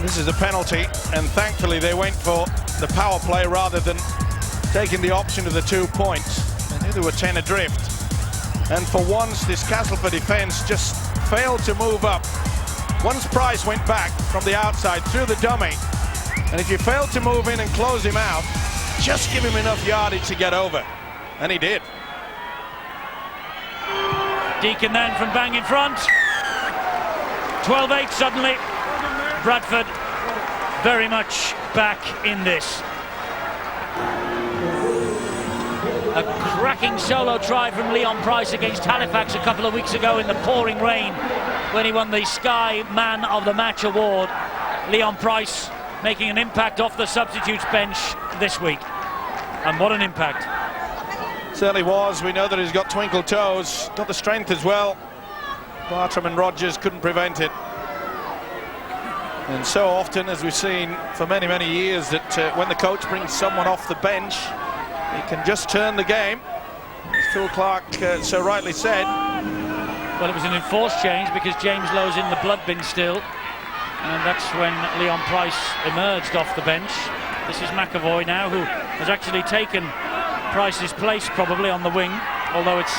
S2: This is a penalty, and thankfully they went for the power play rather than taking the option of the 2 points. They knew they were 10 adrift. And for once, this Castleford defence just failed to move up. Once Price went back from the outside through the dummy, and if you failed to move in and close him out, just give him enough yardage to get over. And he did.
S1: Deacon then from bang in front. 12-8 suddenly. Bradford very much back in this. A cracking solo try from Leon Price against Halifax a couple of weeks ago in the pouring rain when he won the Sky Man of the Match award. Leon Price making an impact off the substitutes bench this week. And what an impact.
S2: Certainly was. We know that he's got twinkle toes, got the strength as well. Bartram and Rogers couldn't prevent it. And so often, as we've seen for many, many years, that when the coach brings someone off the bench, he can just turn the game. As Phil Clark so rightly said.
S1: Well, it was an enforced change because James Lowe's in the blood bin still. And that's when Leon Price emerged off the bench. This is McAvoy now, who has actually taken Price's place probably on the wing, although it's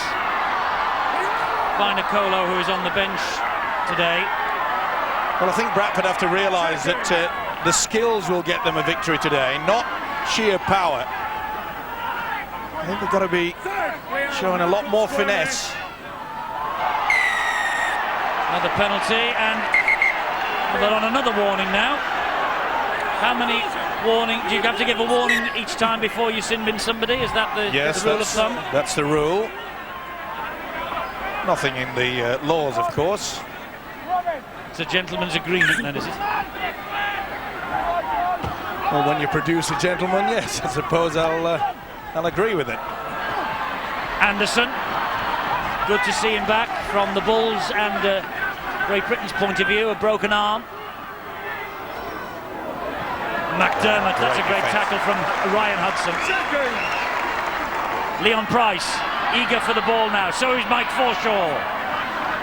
S1: Vinacolo who is on the bench today.
S2: Well, I think Bradford have to realise that the skills will get them a victory today, not sheer power. I think they've got to be showing a lot more finesse.
S1: Another penalty, and they're on another warning now. How many warning? Do you have to give a warning each time before you sin bin somebody? Is that the rule of thumb?
S2: That's the rule. Nothing in the laws, of course.
S1: It's a gentleman's agreement then, is it?
S2: Well, when you produce a gentleman, yes, I suppose I'll agree with it.
S1: Anderson, good to see him back from the Bulls and Great Britain's point of view, a broken arm. McDermott, that's a great tackle from Ryan Hudson. Leon Price, eager for the ball now, so is Mike Forshaw.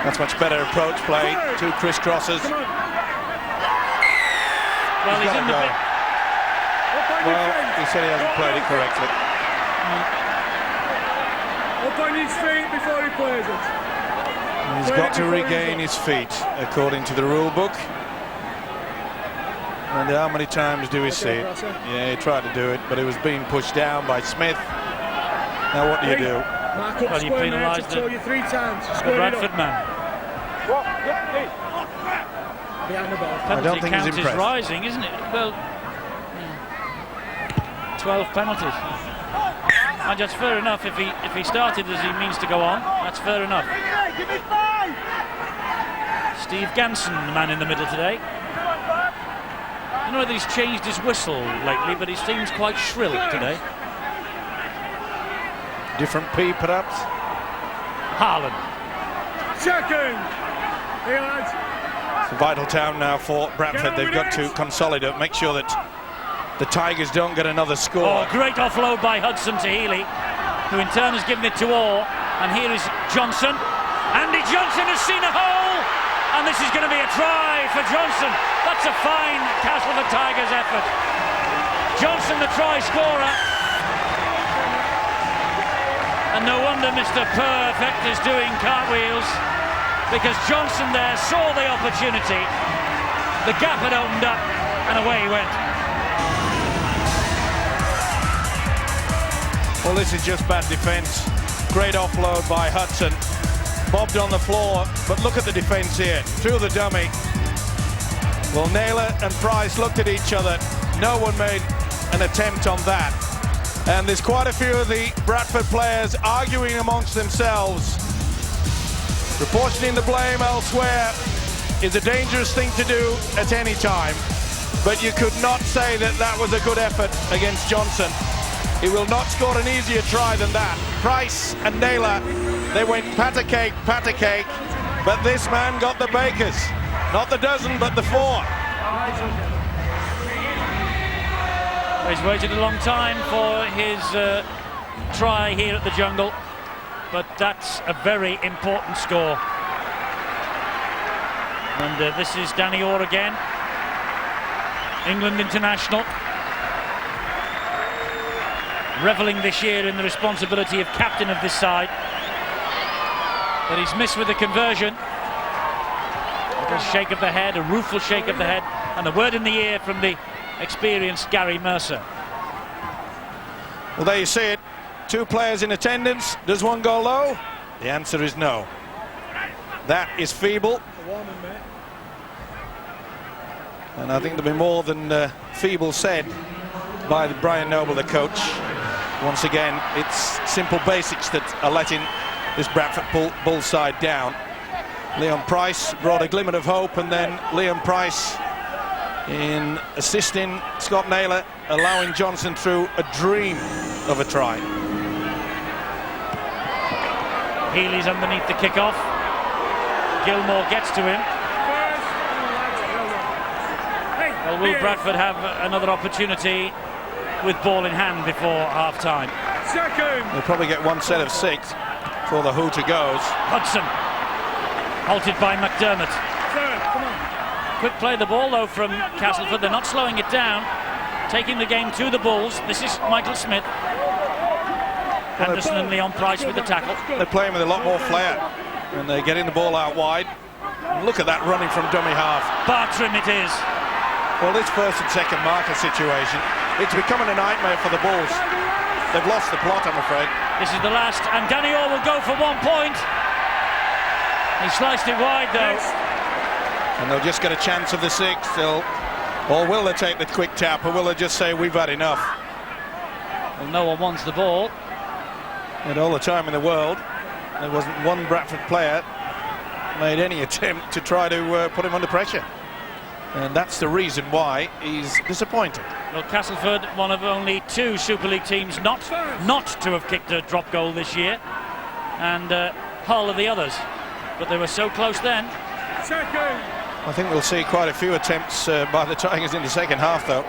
S2: That's much better approach play, two crisscrossers.
S1: Well, he's in the bit.
S2: Well, he said he hasn't played it correctly.
S3: Up on his feet before he plays it.
S2: He's got to regain his feet, according to the rule book. And how many times do we see it? Yeah, he tried to do it, but it was being pushed down by Smith. Now what do you do?
S1: Well, you penalised the Bradford man. Penalty count is rising, isn't it? Well, 12 penalties. And that's fair enough if he started as he means to go on. That's fair enough. Steve Ganson, the man in the middle today. I don't know whether he's changed his whistle lately, but he seems quite shrill today.
S2: Different P, perhaps?
S1: Haaland.
S3: Second!
S2: It's a vital time now for Bradford. They've got to consolidate, make sure that the Tigers don't get another score.
S1: Oh, great offload by Hudson to Healy, who in turn has given it to Orr. And here is Johnson. Andy Johnson has seen a hole, and this is going to be a try for Johnson. That's a fine Castleford Tigers effort. Johnson, the try scorer. And no wonder Mr. Perfect is doing cartwheels, because Johnson there saw the opportunity. The gap had opened up, and away he went.
S2: Well, this is just bad defence. Great offload by Hudson. Bobbed on the floor, but look at the defence here. Through the dummy. Well, Naylor and Price looked at each other. No one made an attempt on that. And there's quite a few of the Bradford players arguing amongst themselves. Proportioning the blame elsewhere is a dangerous thing to do at any time. But you could not say that that was a good effort against Johnson. He will not score an easier try than that. Price and Naylor, they went pat a cake, but this man got the bakers. Not the dozen, but the 4.
S1: He's waited a long time for his try here at the Jungle, but that's a very important score. And this is Danny Orr again, England international, revelling this year in the responsibility of captain of this side, but he's missed with the conversion. A little shake of the head, a rueful shake of the head, and a word in the ear from the experienced Gary Mercer.
S2: Well, there you see it. 2 players in attendance. Does one go low? The answer is no. That is feeble. And I think there'll be more than feeble said by Brian Noble, the coach. Once again, it's simple basics that are letting this Bradford Bull side down. Leon Price brought a glimmer of hope, and then Leon Price in assisting Scott Naylor, allowing Johnson through a dream of a try.
S1: Healy's underneath the kick-off. Gilmore gets to him. Well, will Bradford have another opportunity with ball in hand before half-time?
S2: They'll probably get one set of 6 before the hooter goes.
S1: Hudson, halted by McDermott. Quick play of the ball though from Castleford. They're not slowing it down, taking the game to the Bulls. This is Michael Smith. Anderson and Leon Price with the tackle.
S2: They're playing with a lot more flair, and they're getting the ball out wide. And look at that running from dummy half.
S1: Bartram it is.
S2: Well, this first and second marker situation, it's becoming a nightmare for the Bulls. They've lost the plot, I'm afraid.
S1: This is the last, and Danny Orr will go for 1 point. He sliced it wide though.
S2: And they'll just get a chance of the 6th. Or will they take the quick tap, or will they just say we've had enough?
S1: Well, no one wants the ball.
S2: And all the time in the world, there wasn't one Bradford player made any attempt to try to put him under pressure. And that's the reason why he's disappointed.
S1: Well, Castleford, one of only 2 Super League teams not to have kicked a drop goal this year, and Hull are the others. But they were so close then.
S2: I think we'll see quite a few attempts by the Tigers in the second half, though.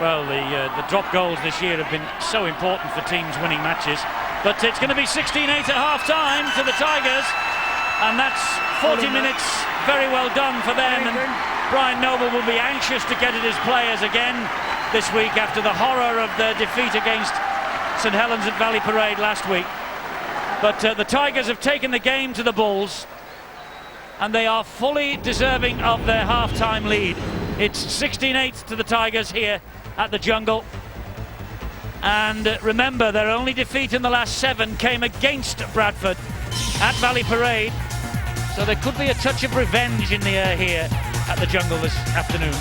S1: Well, the drop goals this year have been so important for teams winning matches. But it's going to be 16-8 at half-time to the Tigers, and that's 40 minutes very well done for them. And Brian Noble will be anxious to get at his players again this week after the horror of their defeat against St Helens at Valley Parade last week. But the Tigers have taken the game to the Bulls, and they are fully deserving of their half-time lead. It's 16-8 to the Tigers here at the Jungle. And remember, their only defeat in the last 7 came against Bradford at Valley Parade. So there could be a touch of revenge in the air here at the Jungle this afternoon.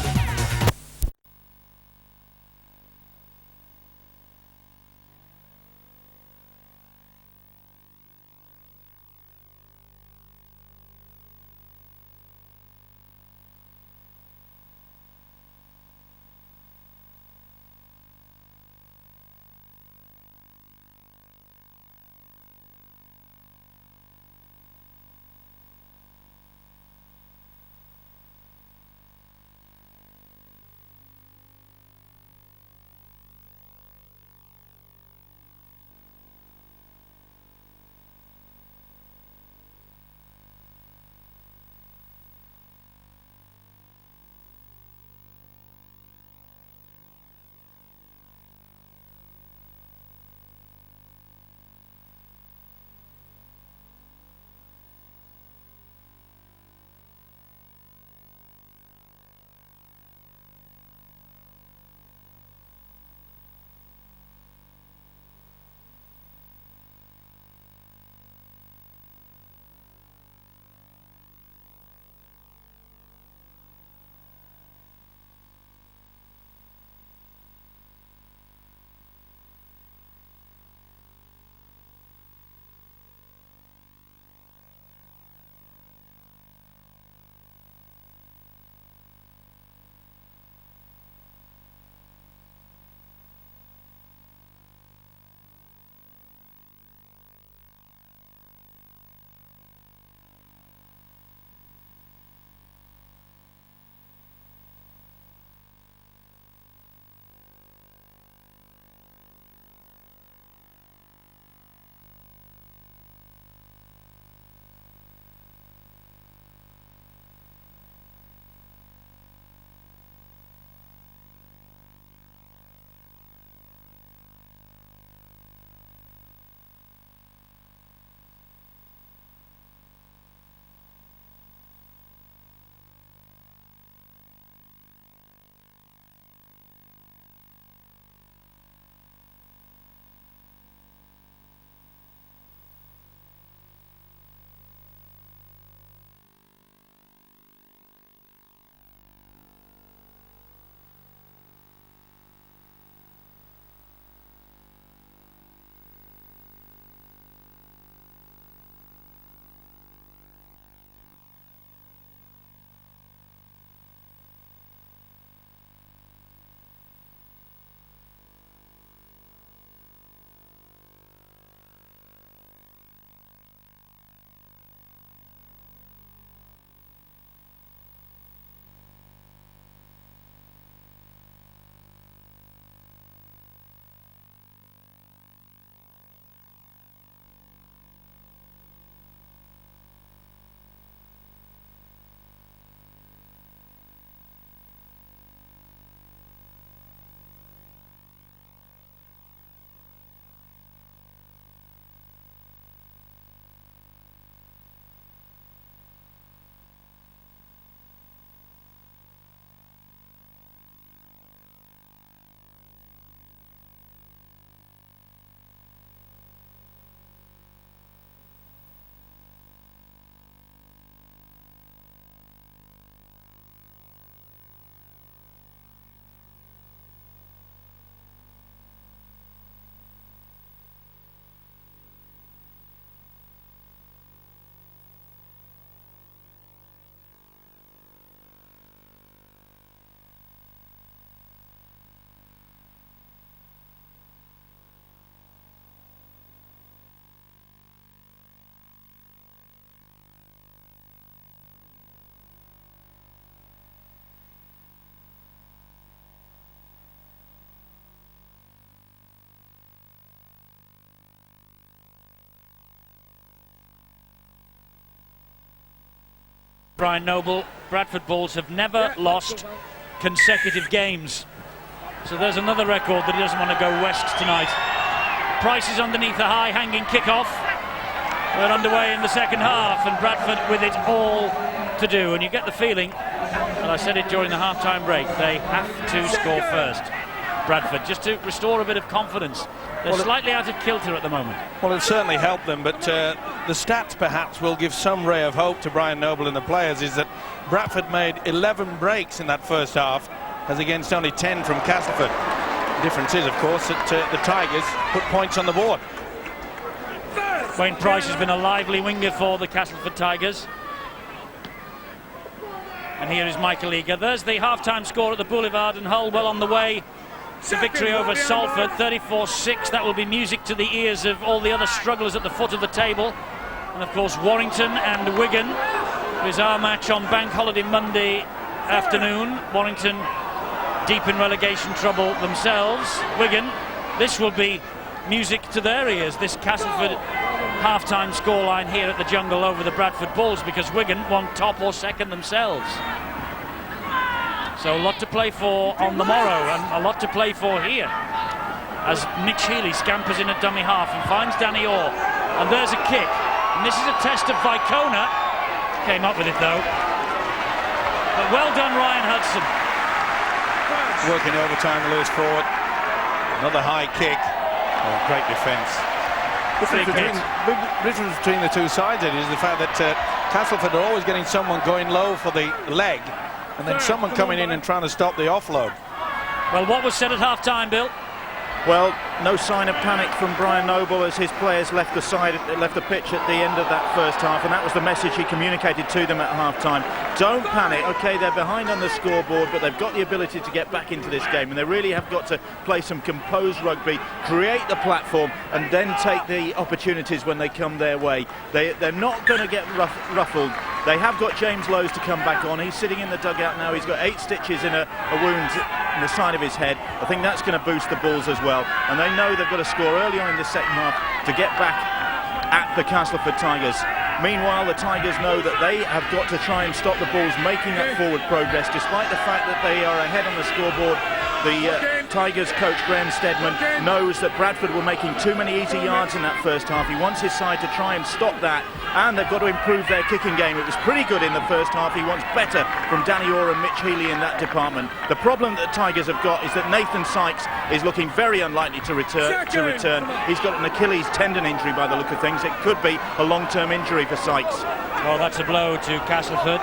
S1: Brian Noble, Bradford Bulls have never lost consecutive games. So there's another record that he doesn't want to go west tonight. Price is underneath a high-hanging kickoff. We're underway in the second half, and Bradford with it all to do. And you get the feeling, and I said it during the half-time break, they have to score first. Bradford, just to restore a bit of confidence. They're slightly out of kilter at the moment. Well,
S2: it certainly helped them, but the stats perhaps will give some ray of hope to Brian Noble and the players, is that Bradford made 11 breaks in that first half, as against only 10 from Castleford. The difference is, of course, that the Tigers put points on the board.
S1: Wayne Price has been a lively winger for the Castleford Tigers. And here is Michael Eager. There's the half-time score at the Boulevard, and Hull well on the way to victory over Salford, 34-6. That will be music to the ears of all the other strugglers at the foot of the table. And of course Warrington and Wigan is our match on Bank Holiday Monday afternoon. Warrington deep in relegation trouble themselves. Wigan, this will be music to their ears, this Castleford half-time scoreline here at the Jungle over the Bradford Bulls, because Wigan want top or second themselves. So a lot to play for on the morrow, and a lot to play for here, as Mitch Healy scampers in at dummy half and finds Danny Orr, and there's a kick, and this is a test of Vicona. Came up with it though, but well done Ryan Hudson.
S2: Working overtime, Lewis forward, another high kick. Oh, great defence. The difference between the two sides is the fact that Castleford are always getting someone going low for the leg, and then someone coming in and trying to stop the offload.
S1: Well, what was said at half-time, Bill?
S5: Well, no sign of panic from Brian Noble as his players left the pitch at the end of that first half, and that was the message he communicated to them at half-time. Don't panic. Okay, they're behind on the scoreboard, but they've got the ability to get back into this game, and they really have got to play some composed rugby, create the platform, and then take the opportunities when they come their way. They're not going to get ruffled. They have got James Lowes to come back on. He's sitting in the dugout now. He's got 8 stitches in a wound in the side of his head. I think that's going to boost the Bulls as well. And they know they've got to score early on in the second half to get back at the Castleford Tigers. Meanwhile, the Tigers know that they have got to try and stop the Bulls making that forward progress, despite the fact that they are ahead on the scoreboard. The Tigers coach Graham Steadman knows that Bradford were making too many easy yards in that first half. He wants his side to try and stop that, and they've got to improve their kicking game. It was pretty good in the first half. He wants better from Danny Orr and Mitch Healy in that department. The problem that the Tigers have got is that Nathan Sykes is looking very unlikely to return. He's got an Achilles tendon injury by the look of things. It could be a long-term injury for Sykes.
S1: Well, that's a blow to Castleford,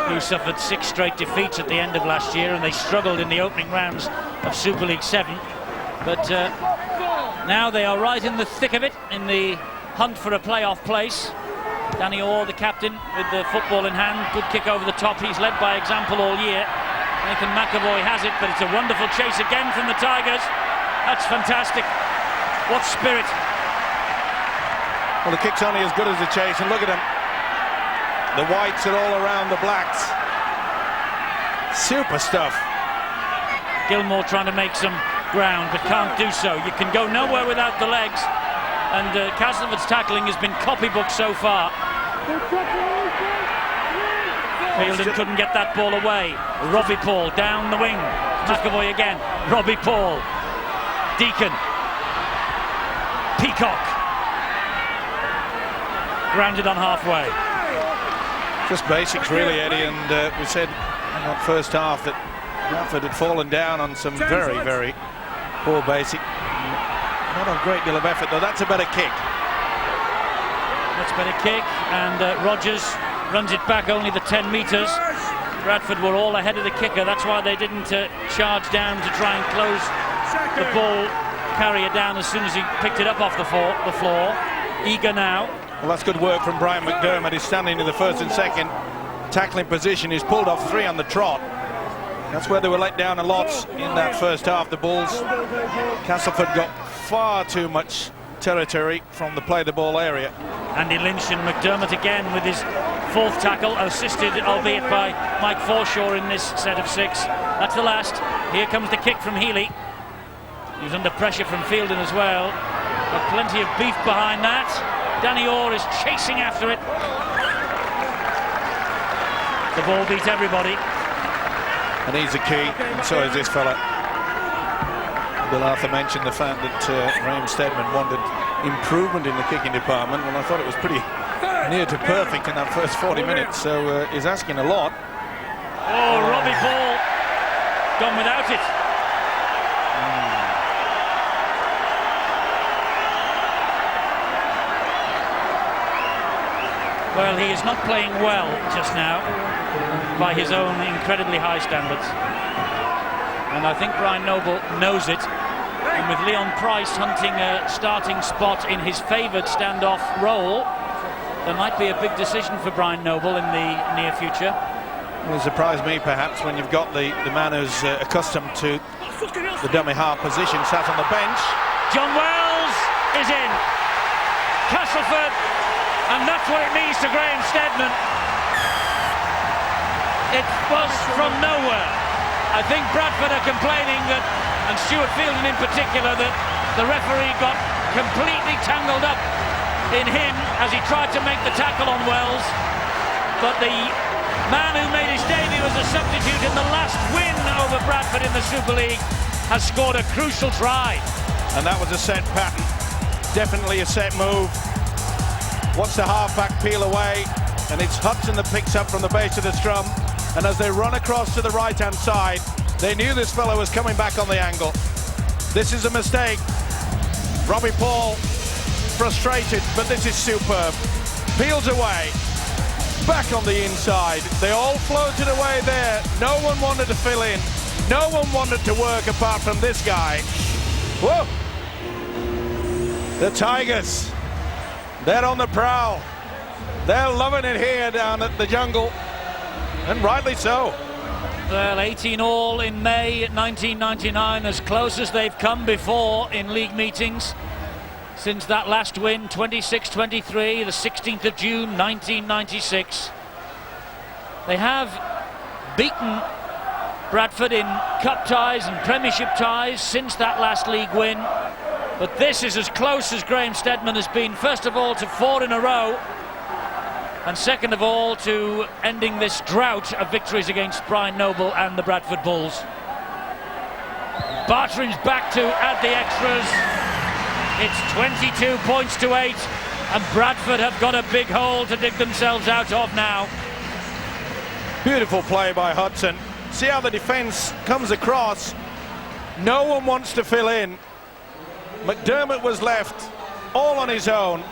S1: who suffered 6 straight defeats at the end of last year, and they struggled in the opening rounds of Super League 7. But now they are right in the thick of it, in the hunt for a playoff place. Danny Orr, the captain, with the football in hand. Good kick over the top. He's led by example all year. Nathan McAvoy has it, but it's a wonderful chase again from the Tigers. That's fantastic. What spirit.
S2: Well, the kick's only as good as the chase, and look at him. The whites are all around the blacks. Super stuff.
S1: Gilmore trying to make some ground, but can't do so. You can go nowhere without the legs, and Castleford's tackling has been copybook so far. Fielden couldn't get that ball away. Robbie Paul down the wing. McAvoy again. Robbie Paul. Deacon. Peacock. Grounded on halfway.
S2: Just basics really, Eddie, and we said in that first half that Bradford had fallen down on some very, very poor basic. Not a great deal of effort though. That's a better kick.
S1: That's a better kick, and Rogers runs it back only the 10 metres. Bradford were all ahead of the kicker. That's why they didn't charge down to try and close the ball carrier down as soon as he picked it up off the floor. Eager now.
S2: Well, that's good work from Brian McDermott. He's standing in the first and second tackling position. He's pulled off 3 on the trot. That's where they were let down a lot in that first half. The Bulls, Castleford got far too much territory from the play the ball area.
S1: Andy Lynch and McDermott again with his 4th tackle, assisted albeit by Mike Forshaw in this set of 6. That's the last. Here comes the kick from Healy. He was under pressure from Fielden as well, but plenty of beef behind that. Danny Orr is chasing after it. The ball beat everybody.
S2: And he's the key, and so is this fella. Bill Arthur mentioned the fact that Raheem Steadman wanted improvement in the kicking department. Well, I thought it was pretty near to perfect in that first 40 minutes, so he's asking a lot.
S1: Oh, Robbie Paul gone without it. Well, he is not playing well just now by his own incredibly high standards. And I think Brian Noble knows it. And with Leon Price hunting a starting spot in his favoured standoff role, there might be a big decision for Brian Noble in the near future.
S2: It will surprise me perhaps when you've got the man who's accustomed to the dummy half position sat on the bench.
S1: John Wells is in. Castleford, and that's what it means to Graham Steadman. It was from nowhere. I think Bradford are complaining that, and Stuart Fielden in particular, that the referee got completely tangled up in him as he tried to make the tackle on Wells. But the man who made his debut as a substitute in the last win over Bradford in the Super League has scored a crucial try.
S2: And that was a set pattern. Definitely a set move. Watch the half-back peel away, and it's Hudson that picks up from the base of the scrum. And as they run across to the right-hand side, they knew this fellow was coming back on the angle. This is a mistake. Robbie Paul, frustrated, but this is superb. Peels away, back on the inside. They all floated away there. No one wanted to fill in. No one wanted to work apart from this guy. Whoa! The Tigers, they're on the prowl. They're loving it here down at the Jungle. And rightly so.
S1: Well, 18 all in May 1999, as close as they've come before in league meetings since that last win, 26-23, the 16th of June 1996. They have beaten Bradford in cup ties and premiership ties since that last league win, but this is as close as Graham Steadman has been, first of all to 4 in a row, and second of all to ending this drought of victories against Brian Noble and the Bradford Bulls. Bartram's back to add the extras. It's 22 points to 8, and Bradford have got a big hole to dig themselves out of now.
S2: Beautiful play by Hudson. See how the defence comes across. No one wants to fill in. McDermott was left all on his own.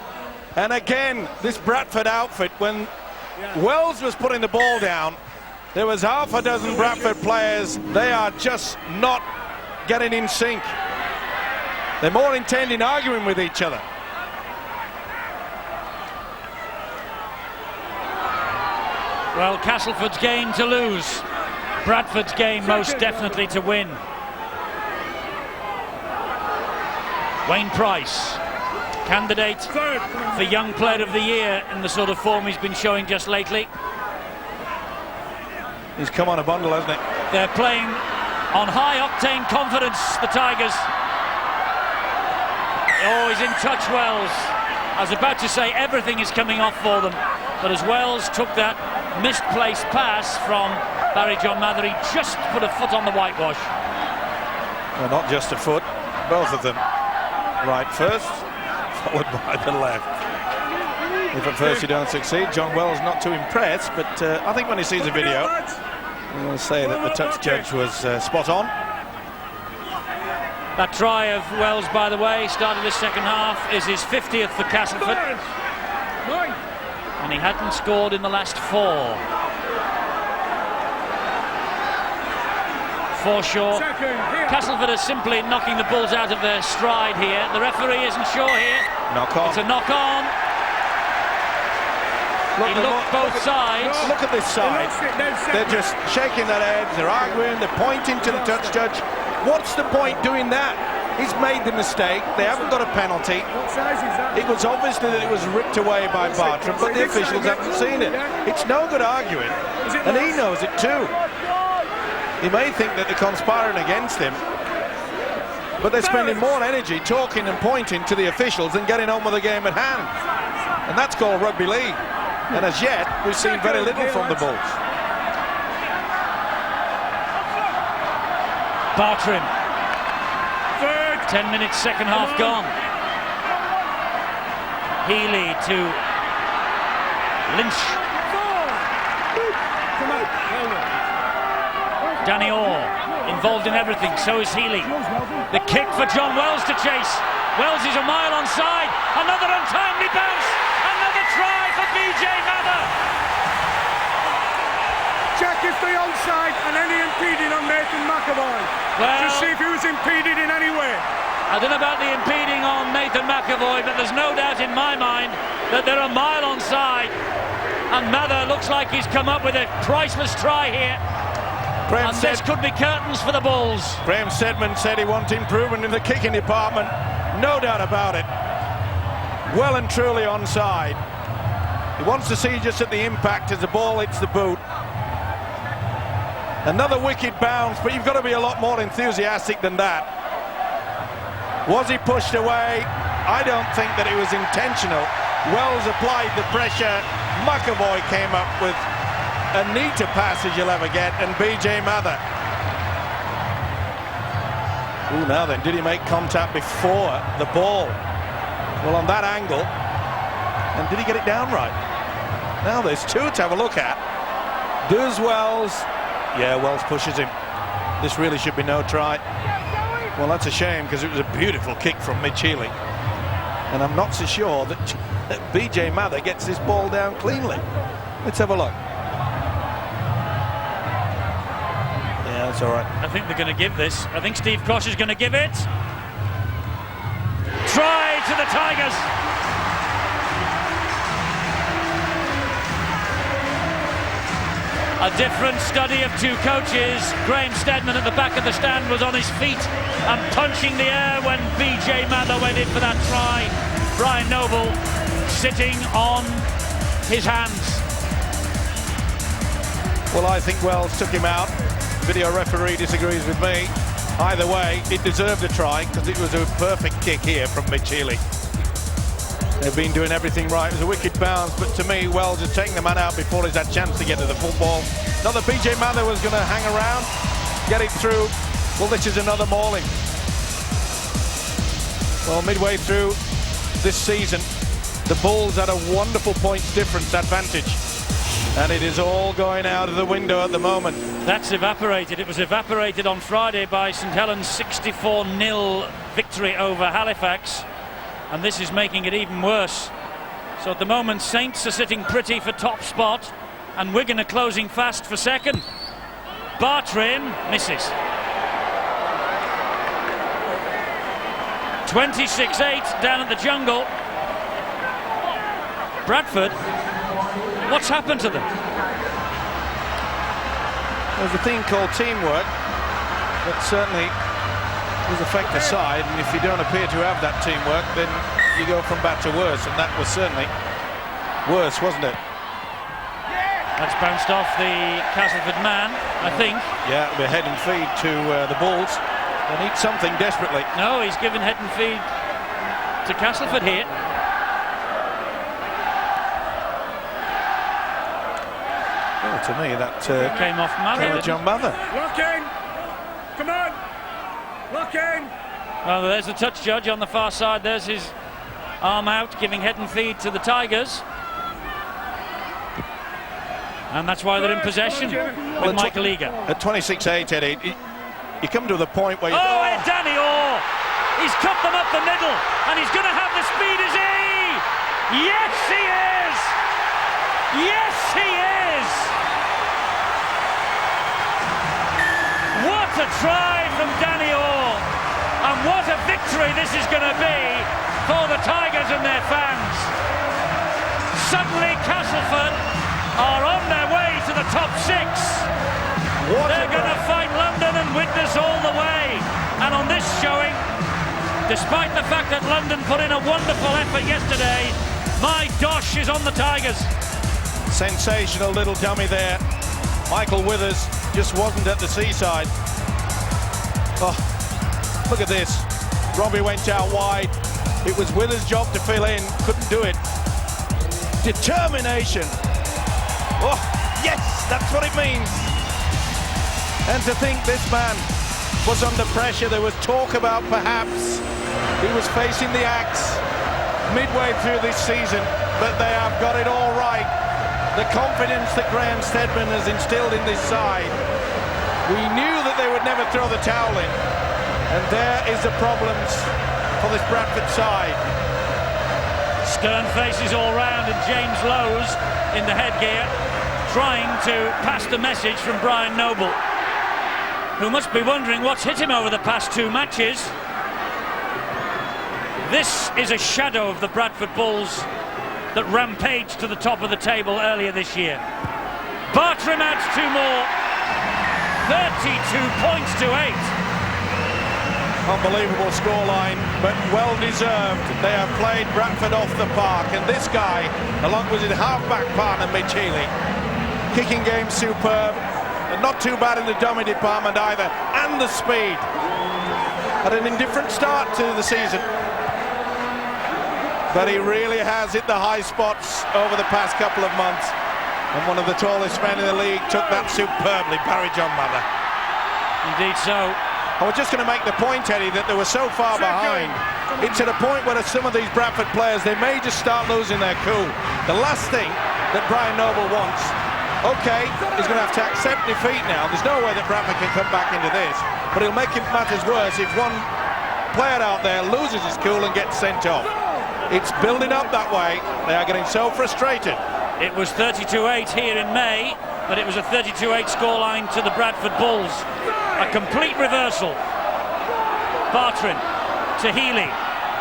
S2: And again, this Bradford outfit, when Wells was putting the ball down, there was half a dozen Bradford players. They are just not getting in sync. They're more intent in arguing with each other.
S1: Well, Castleford's game to lose. Bradford's game most definitely to win. Wayne Price, candidate for Young Player of the Year in the sort of form he's been showing just lately.
S2: He's come on a bundle, hasn't he?
S1: They're playing on high-octane confidence, the Tigers. Oh, he's in touch, Wells. I was about to say everything is coming off for them, but as Wells took that misplaced pass from Barry John Mather, he just put a foot on the whitewash.
S2: Well, not just a foot, both of them. Right first, followed by the left. If at first you don't succeed, John Wells not too impressed, but I think when he sees the video, he will say that the touch judge was spot on.
S1: That try of Wells, by the way, started the second half, is his 50th for Castleford. And he hadn't scored in the last 4. Foreshore. Castleford is simply knocking the Bulls out of their stride here. The referee isn't sure here.
S2: Knock on.
S1: It's a knock on. He looked both sides.
S2: Look at this side. They're just shaking their heads, they're arguing, they're pointing to the touch judge. What's the point doing that? He's made the mistake. They haven't got a penalty. It was obvious that it was ripped away by Bartram, but the officials haven't seen it. It's no good arguing, and he knows it too. He may think that they're conspiring against him, but they're spending more energy talking and pointing to the officials than getting on with the game at hand. And that's called rugby league. And as yet, we've seen very little from the Bulls.
S1: Bartrim.
S3: Third.
S1: 10 minutes, second half gone. Healy to Lynch.
S3: Come on.
S1: Danny Orr involved in everything, so is Healy. The kick for John Wells to chase. Wells is a mile onside. Another untimely bounce. Another try for BJ Mather.
S3: Check if the onside and any impeding on Nathan McAvoy.
S1: Well,
S3: Just see if he was impeded in any way.
S1: I don't know about the impeding on Nathan McAvoy, but there's no doubt in my mind that they're a mile onside. And Mather looks like he's come up with a priceless try here. And this could be curtains for the Bulls.
S2: Graham Sedman said he wants improvement in the kicking department. No doubt about it. Well and truly onside. He wants to see just at the impact as the ball hits the boot. Another wicked bounce, but you've got to be a lot more enthusiastic than that. Was he pushed away? I don't think that it was intentional. Wells applied the pressure. McAvoy came up with a neater pass as you'll ever get, and BJ Mather. Ooh, now then, did he make contact before the ball? Well, on that angle, and did he get it down right? Now there's two to have a look at. Does Wells? Yeah, Wells pushes him. This really should be no try. Well, that's a shame, because it was a beautiful kick from Mitch Healy. And I'm not so sure that BJ Mather gets this ball down cleanly. Let's have a look. Yeah, that's all right.
S1: I think they're going to give this. I think Steve Kosh is going to give it. Try to the Tigers. A different study of two coaches. Graham Stedman at the back of the stand was on his feet and punching the air when BJ Mather went in for that try. Brian Noble sitting on his hands.
S2: Well, I think Wells took him out. Video referee disagrees with me. Either way, it deserved a try because it was a perfect kick here from Mitch Healy. They've been doing everything right. It was a wicked bounce, but to me, Wells has taken the man out before he's had a chance to get to the football. Not that BJ Mather was going to hang around, get it through. Well, this is another mauling. Well, midway through this season, the Bulls had a wonderful points difference advantage, and it is all going out of the window at the moment.
S1: That's evaporated. It was evaporated on Friday by St Helens' 64-0 victory over Halifax. And this is making it even worse. So at the moment, Saints are sitting pretty for top spot, and Wigan are closing fast for second. Bartrim misses. 26-8 down at the Jungle. Bradford, what's happened to them?
S2: There's a thing called teamwork that certainly does affect the side, and if you don't appear to have that teamwork, then you go from bad to worse, and that was certainly worse, wasn't it?
S1: That's bounced off the Castleford man, I think.
S2: Yeah, it'll be a head and feed to the Bulls. They need something desperately.
S1: No, he's given head and feed to Castleford here.
S2: Well, to me, that
S1: came off Mather.
S2: John Mather.
S3: Lock in. Come on. Lock in.
S1: Well, there's the touch judge on the far side. There's his arm out, giving head and feed to the Tigers. And that's why they're in possession with Michael Eager.
S2: At 26-8, Eddie, you come to the point where you...
S1: Oh, and Danny Orr! He's cut them up the middle, and he's going to have the speed, is he? Yes, he is! Yes, he is! What a try from Danny Orr! And what a victory this is going to be for the Tigers and their fans. Suddenly Castleford are on their way to the top six. They're going to fight London and witness all the way. And on this showing, despite the fact that London put in a wonderful effort yesterday, my dosh is on the Tigers.
S2: Sensational little dummy there. Michael Withers just wasn't at the seaside. Oh, look at this. Robbie went out wide. It was Withers' job to fill in. Couldn't do it. Determination. Oh, yes, that's what it means. And to think this man was under pressure. There was talk about perhaps he was facing the axe midway through this season, but they have got it all right. The confidence that Graham Steadman has instilled in this side. We knew that they would never throw the towel in, and there is the problems for this Bradford side.
S1: Stern faces all round, and James Lowe's in the headgear trying to pass the message from Brian Noble, who must be wondering what's hit him over the past 2 matches. This is a shadow of the Bradford Bulls that rampaged to the top of the table earlier this year. Bartram adds 2 more. 32 points to 8.
S2: Unbelievable scoreline, but well deserved. They have played Bradford off the park, and this guy, along with his half-back partner Mitch Healy, kicking game superb, and not too bad in the dummy department either, and the speed. Had an indifferent start to the season, but he really has hit the high spots over the past couple of months, and one of the tallest men in the league took that superbly, Barry John Mather.
S1: Indeed so.
S2: I was just going to make the point, Eddie, that they were so far behind. It's at a point where some of these Bradford players, they may just start losing their cool. The last thing that Brian Noble wants, okay, he's going to have to accept defeat now. There's no way that Bradford can come back into this, but it'll make matters worse if one player out there loses his cool and gets sent off. It's building up that way. They are getting so frustrated.
S1: It was 32-8 here in May, but it was a 32-8 scoreline to the Bradford Bulls. A complete reversal. Bartram to Healy,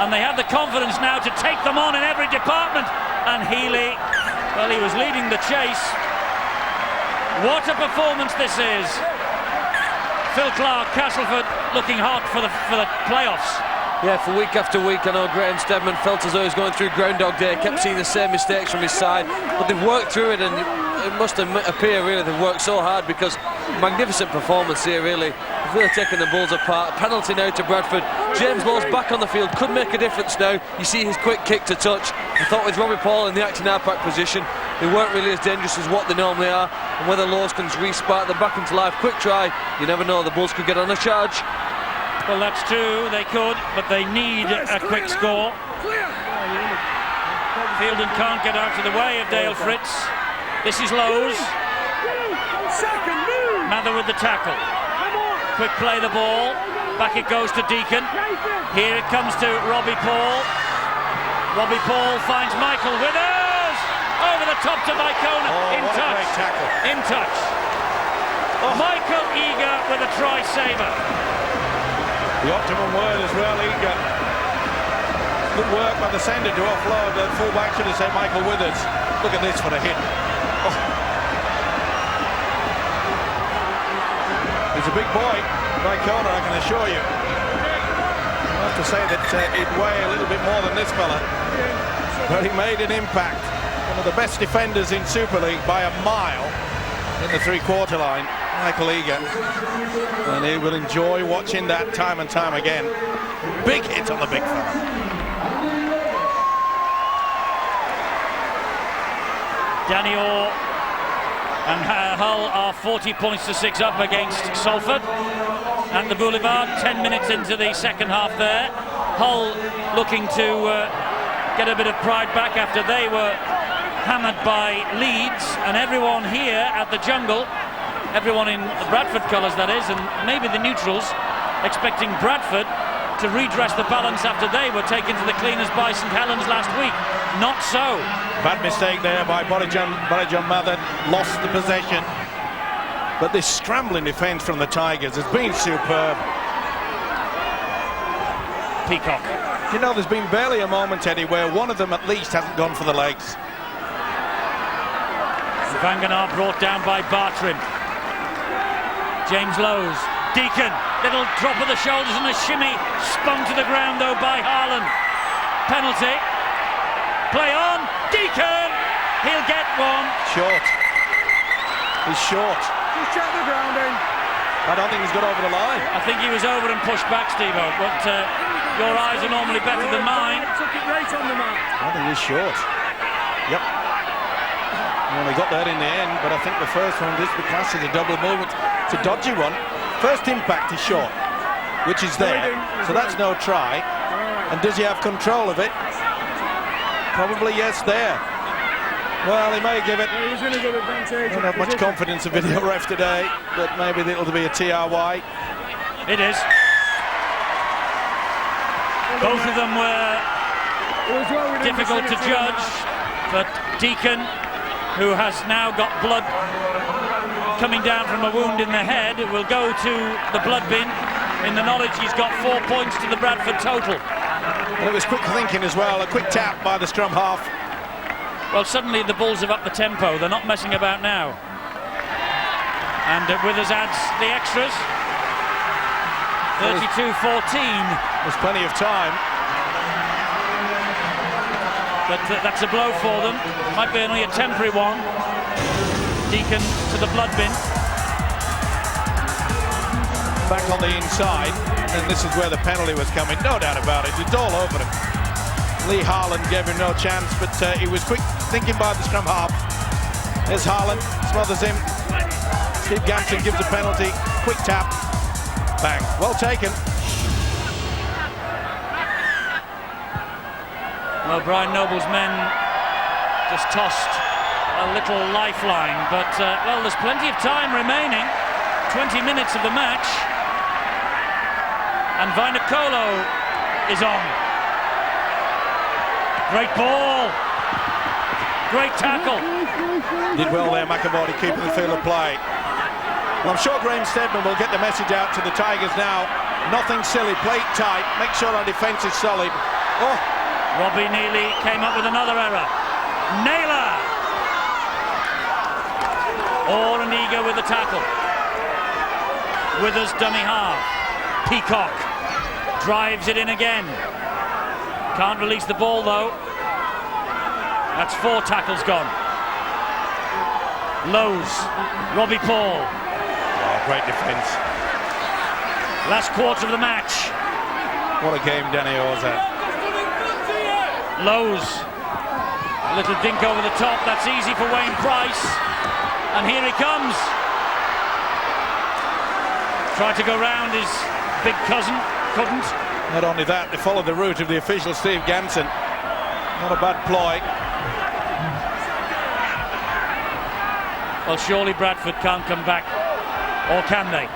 S1: and they have the confidence now to take them on in every department. And Healy, well, he was leading the chase. What a performance this is. Phil Clark, Castleford, looking hot for the playoffs.
S4: Yeah, for week after week, I know Graham Steadman felt as though he was going through Groundhog Day, kept seeing the same mistakes from his side, but they've worked through it, and it must appear really they've worked so hard, because magnificent performance here, really. They've really taken the Bulls apart. Penalty now to Bradford. James Lowe's back on the field, could make a difference now. You see his quick kick to touch. I thought with Robbie Paul in the acting half-back position, they weren't really as dangerous as what they normally are, and whether Lowe's can re-spark them back into life, quick try, you never know, the Bulls could get on a charge.
S1: Well, that's true, they could, but they need a quick score. Fielden can't get out of the way of Dale Fritz. This is Lowe's. Mather with the tackle. Quick play the ball. Back it goes to Deacon. Here it comes to Robbie Paul. Robbie Paul finds Michael Withers. Over the top to Vicona.
S2: Oh,
S1: in
S2: what
S1: touch.
S2: a great tackle.
S1: In touch. Oh. Michael Eager with a try saver.
S2: The optimum word as well, Eager. Good work by the sender to offload. The full-back should have said Michael Withers. Look at this for the hit. Oh. He's a big boy, Vicona, I can assure you. I have to say that he'd weigh a little bit more than this fella. But he made an impact. One of the best defenders in Super League by a mile in the three-quarter line. Michael Eager, and he will enjoy watching that time and time again. Big hit on the big fella.
S1: Danny Orr and Hull are 40 points to 6 up against Salford at the Boulevard. 10 minutes into the second half there. Hull looking to get a bit of pride back after they were hammered by Leeds, and everyone here at the Jungle, everyone in the Bradford colours that is, and maybe the neutrals, expecting Bradford to redress the balance after they were taken to the cleaners by St Helens last week. Not so.
S2: Bad mistake there by Barry John Mather, lost the possession. But this scrambling defence from the Tigers has been superb.
S1: Peacock.
S2: You know, there's been barely a moment, Eddie, where one of them at least hasn't gone for the legs.
S1: Vanganar brought down by Bartram. James Lowe's. Deacon. Little drop of the shoulders and a shimmy. Spun to the ground though by Harlan. Penalty. Play on. Deacon. He'll get one.
S2: Short. He's short.
S3: Just check the grounding.
S2: I don't think he's got over the line.
S1: I think he was over and pushed back, Steve-O, but your eyes are normally better than mine.
S3: Took it right on the mat.
S2: I think he's short. Yep. Well, they got there in the end, but I think the first one, this class is a double movement. It's a dodgy one. First impact is short. which is there. So that's no try. And does he have control of it? Probably yes there. Well, he may give it.
S3: He was in a good advantage.
S2: I don't have much confidence in video ref today, but maybe it'll be a TRY.
S1: It is. Both of them were difficult to judge, but Deacon, who has now got blood coming down from a wound in the head, will go to the blood bin in the knowledge he's got 4 points to the Bradford total.
S2: And it was quick thinking as well, a quick tap by the scrum half.
S1: Well, suddenly the Bulls have upped the tempo. They're not messing about now. And Withers adds the extras. 32-14.
S2: There's plenty of time.
S1: But that's a blow for them. Might be only a temporary one. Deacon to the blood bin.
S2: Back on the inside, and this is where the penalty was coming. No doubt about it. It's all over him. Lee Harlan gave him no chance, but he was quick thinking by the scrum half. There's Harlan, smothers him. Steve Ganson gives a penalty. Quick tap. Bang. Well taken.
S1: Well, Brian Noble's men just tossed a little lifeline, but well, there's plenty of time remaining. 20 minutes of the match, and Vainikolo is on. Great ball, great tackle.
S2: Did well there, McAvoy, keeping the field of play. Well, I'm sure Graham Stedman will get the message out to the Tigers now. Nothing silly, play it tight, make sure our defence is solid. Oh.
S1: Robbie Neely came up with another error. Naylor! Oraniga with the tackle. Withers dummy half. Peacock drives it in again. Can't release the ball though. That's 4 tackles gone. Lowe's, Robbie Paul.
S2: Oh, great defence.
S1: Last quarter of the match.
S2: What a game Danny Orr's had.
S1: Lowe's, a little dink over the top, that's easy for Wayne Price, and here he comes. Tried to go round his big cousin, couldn't.
S2: Not only that, they followed the route of the official Steve Ganson. Not a bad ploy.
S1: Well, surely Bradford can't come back, or can they?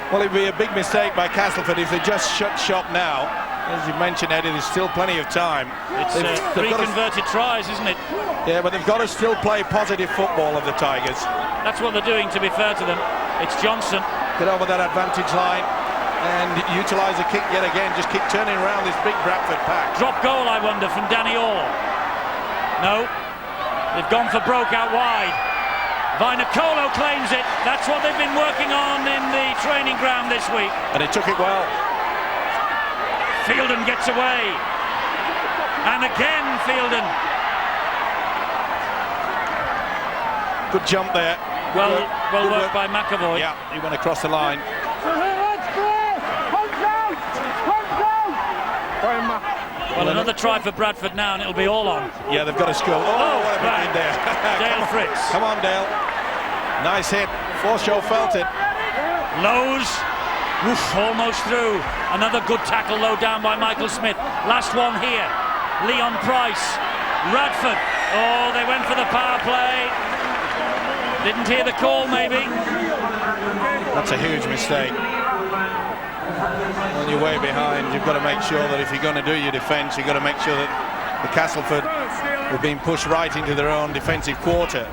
S2: Well, it'd be a big mistake by Castleford if they just shut shop now. As you mentioned, Eddie, there's still plenty of time.
S1: It's 3 converted tries, isn't it?
S2: Yeah, but they've got to still play positive football of the Tigers.
S1: That's what they're doing, to be fair to them. It's Johnson.
S2: Get over that advantage line and utilise a kick yet again. Just keep turning around this big Bradford pack.
S1: Drop goal, I wonder, from Danny Orr. No. They've gone for broke out wide. Vainikolo claims it. That's what they've been working on in the training ground this week.
S2: And he took it well.
S1: Fielden gets away. And again, Fielden.
S2: Good jump there.
S1: Well
S2: good
S1: worked by McAvoy.
S2: Yeah, he went across the line.
S1: Well, another try for Bradford now, and it'll be all on.
S2: Yeah, they've got to score. Oh, what a
S1: right.
S2: big in there.
S1: Dale Fritz.
S2: Come on, Dale. Nice hit. Forshaw felt it.
S1: Lowe's. Oof, almost through. Another good tackle low down by Michael Smith. Last one here. Leon Price. Radford. Oh, they went for the power play. Didn't hear the call, maybe.
S2: That's a huge mistake. When you're way behind, you've got to make sure that if you're going to do your defence, you've got to make sure that the Castleford are being pushed right into their own defensive quarter.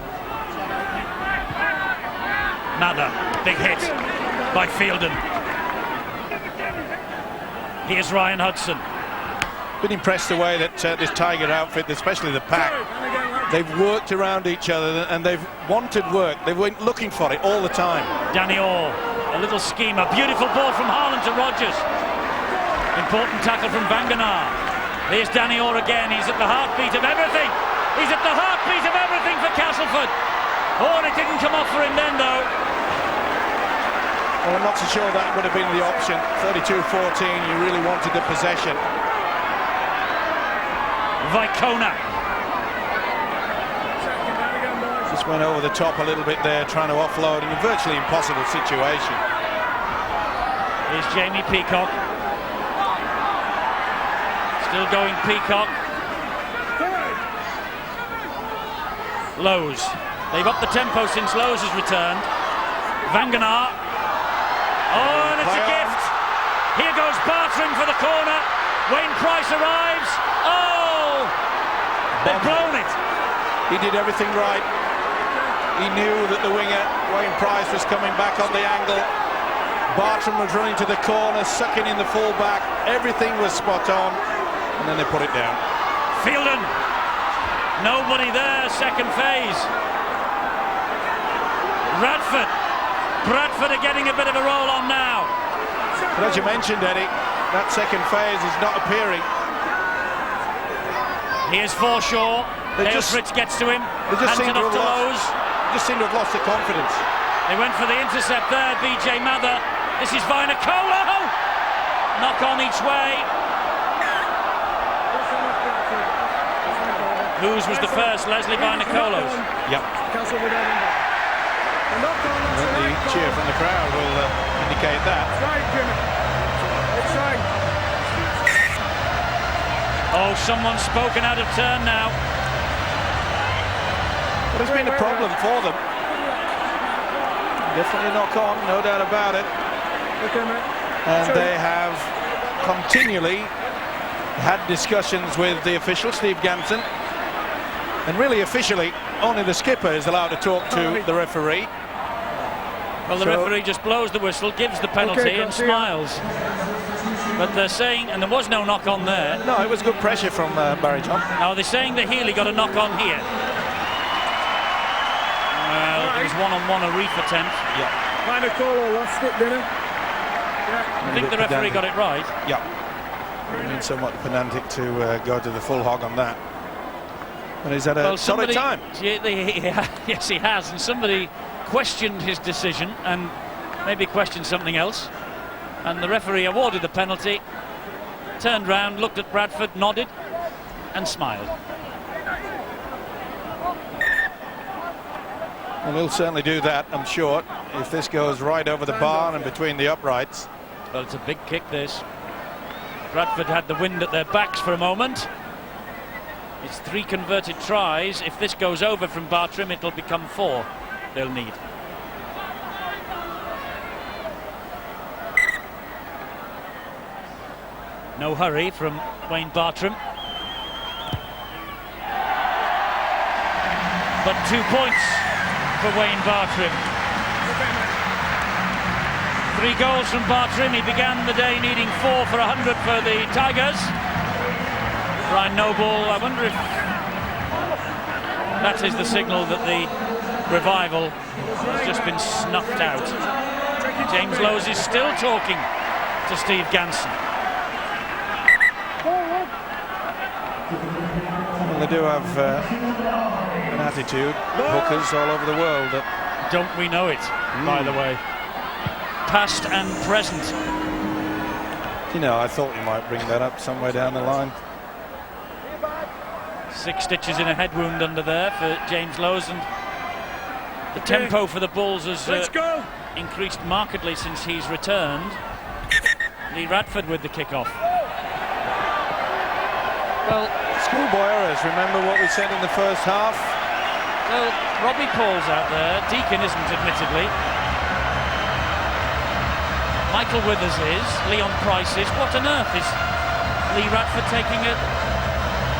S1: Mather, big hit by Fielden. Here's Ryan Hudson.
S2: Been impressed the way that this Tiger outfit, especially the pack, they've worked around each other and they've wanted work. They went looking for it all the time.
S1: Danny Orr, a little schemer. Beautiful ball from Harlan to Rogers. Important tackle from Vanganar. Here's Danny Orr again. He's at the heartbeat of everything. He's at the heartbeat of everything for Castleford. Oh, and it didn't come off for him then, though.
S2: Well, I'm not so sure that would have been the option. 32-14, you really wanted the possession.
S1: Vicona.
S2: Just went over the top a little bit there, trying to offload in a virtually impossible situation.
S1: is Jamie Peacock. Still going Peacock. Lowe's. They've upped the tempo since Lowe's has returned. Vangenaar. Oh, and it's a gift. Here goes Bartram for the corner. Wayne Price arrives. Oh! They've blown it.
S2: He did everything right. He knew that the winger, Wayne Price, was coming back on the angle. Bartram was running to the corner, sucking in the fullback. Everything was spot on. And then they put it down.
S1: Fielden. Nobody there, second phase. Bradford are getting a bit of a roll on now.
S2: But as you mentioned, Eddie, that second phase is not appearing.
S1: Here's Forshaw. Dale Fritz gets to him. Hands it up to Lowe's.
S2: Just seem to have lost the confidence.
S1: They went for the intercept there, BJ Mather. This is Vainikolo. Knock on each way. Whose was the first? Leslie Vainikolo's.
S2: Yep. The cheer from the crowd will indicate that.
S1: Oh, someone's spoken out of turn now.
S2: But it's been a problem for them. Definitely a knock on, no doubt about it. And they have continually had discussions with the official, Steve Ganson. And really officially, only the skipper is allowed to talk to the referee.
S1: Well, the referee just blows the whistle, gives the penalty and smiles. But they're saying, and there was no knock on there.
S2: No, it was good pressure from Barry John.
S1: Now they're saying that Healy got a knock on here. Well, it was one-on-one, a reef attempt.
S2: Yeah.
S3: Vainikolo lost it, didn't he?
S1: I think the referee got it right.
S2: Yeah. I mean, somewhat pedantic to go to the full hog on that. But he's had a solid time.
S1: Yes, he has. And somebody questioned his decision and maybe questioned something else. And the referee awarded the penalty, turned round, looked at Bradford, nodded and smiled.
S2: Well, he'll certainly do that, I'm sure, if this goes right over the bar and between the uprights.
S1: Well, it's a big kick, this. Bradford had the wind at their backs for a moment. It's 3 converted tries. If this goes over from Bartram, it'll become 4 they'll need. No hurry from Wayne Bartram. But 2 points for Wayne Bartram. 3 goals from Bartram. He began the day needing 4 for 100 for the Tigers. Brian Noble, I wonder if that is the signal that the revival has just been snuffed out. James Lowe's is still talking to Steve Ganson.
S2: Well, they do have an attitude, hookers all over the world. That
S1: don't we know it, by the way. Past and present.
S2: You know, I thought you might bring that up somewhere down the line.
S1: 6 stitches in a head wound under there for James Lowe's, and the tempo for the Bulls has increased markedly since he's returned. Lee Radford with the kick-off. Well,
S2: schoolboy errors, remember what we said in the first half?
S1: Well, Robbie Paul's out there, Deacon isn't admittedly. Michael Withers is, Leon Price is. What on earth is Lee Radford taking a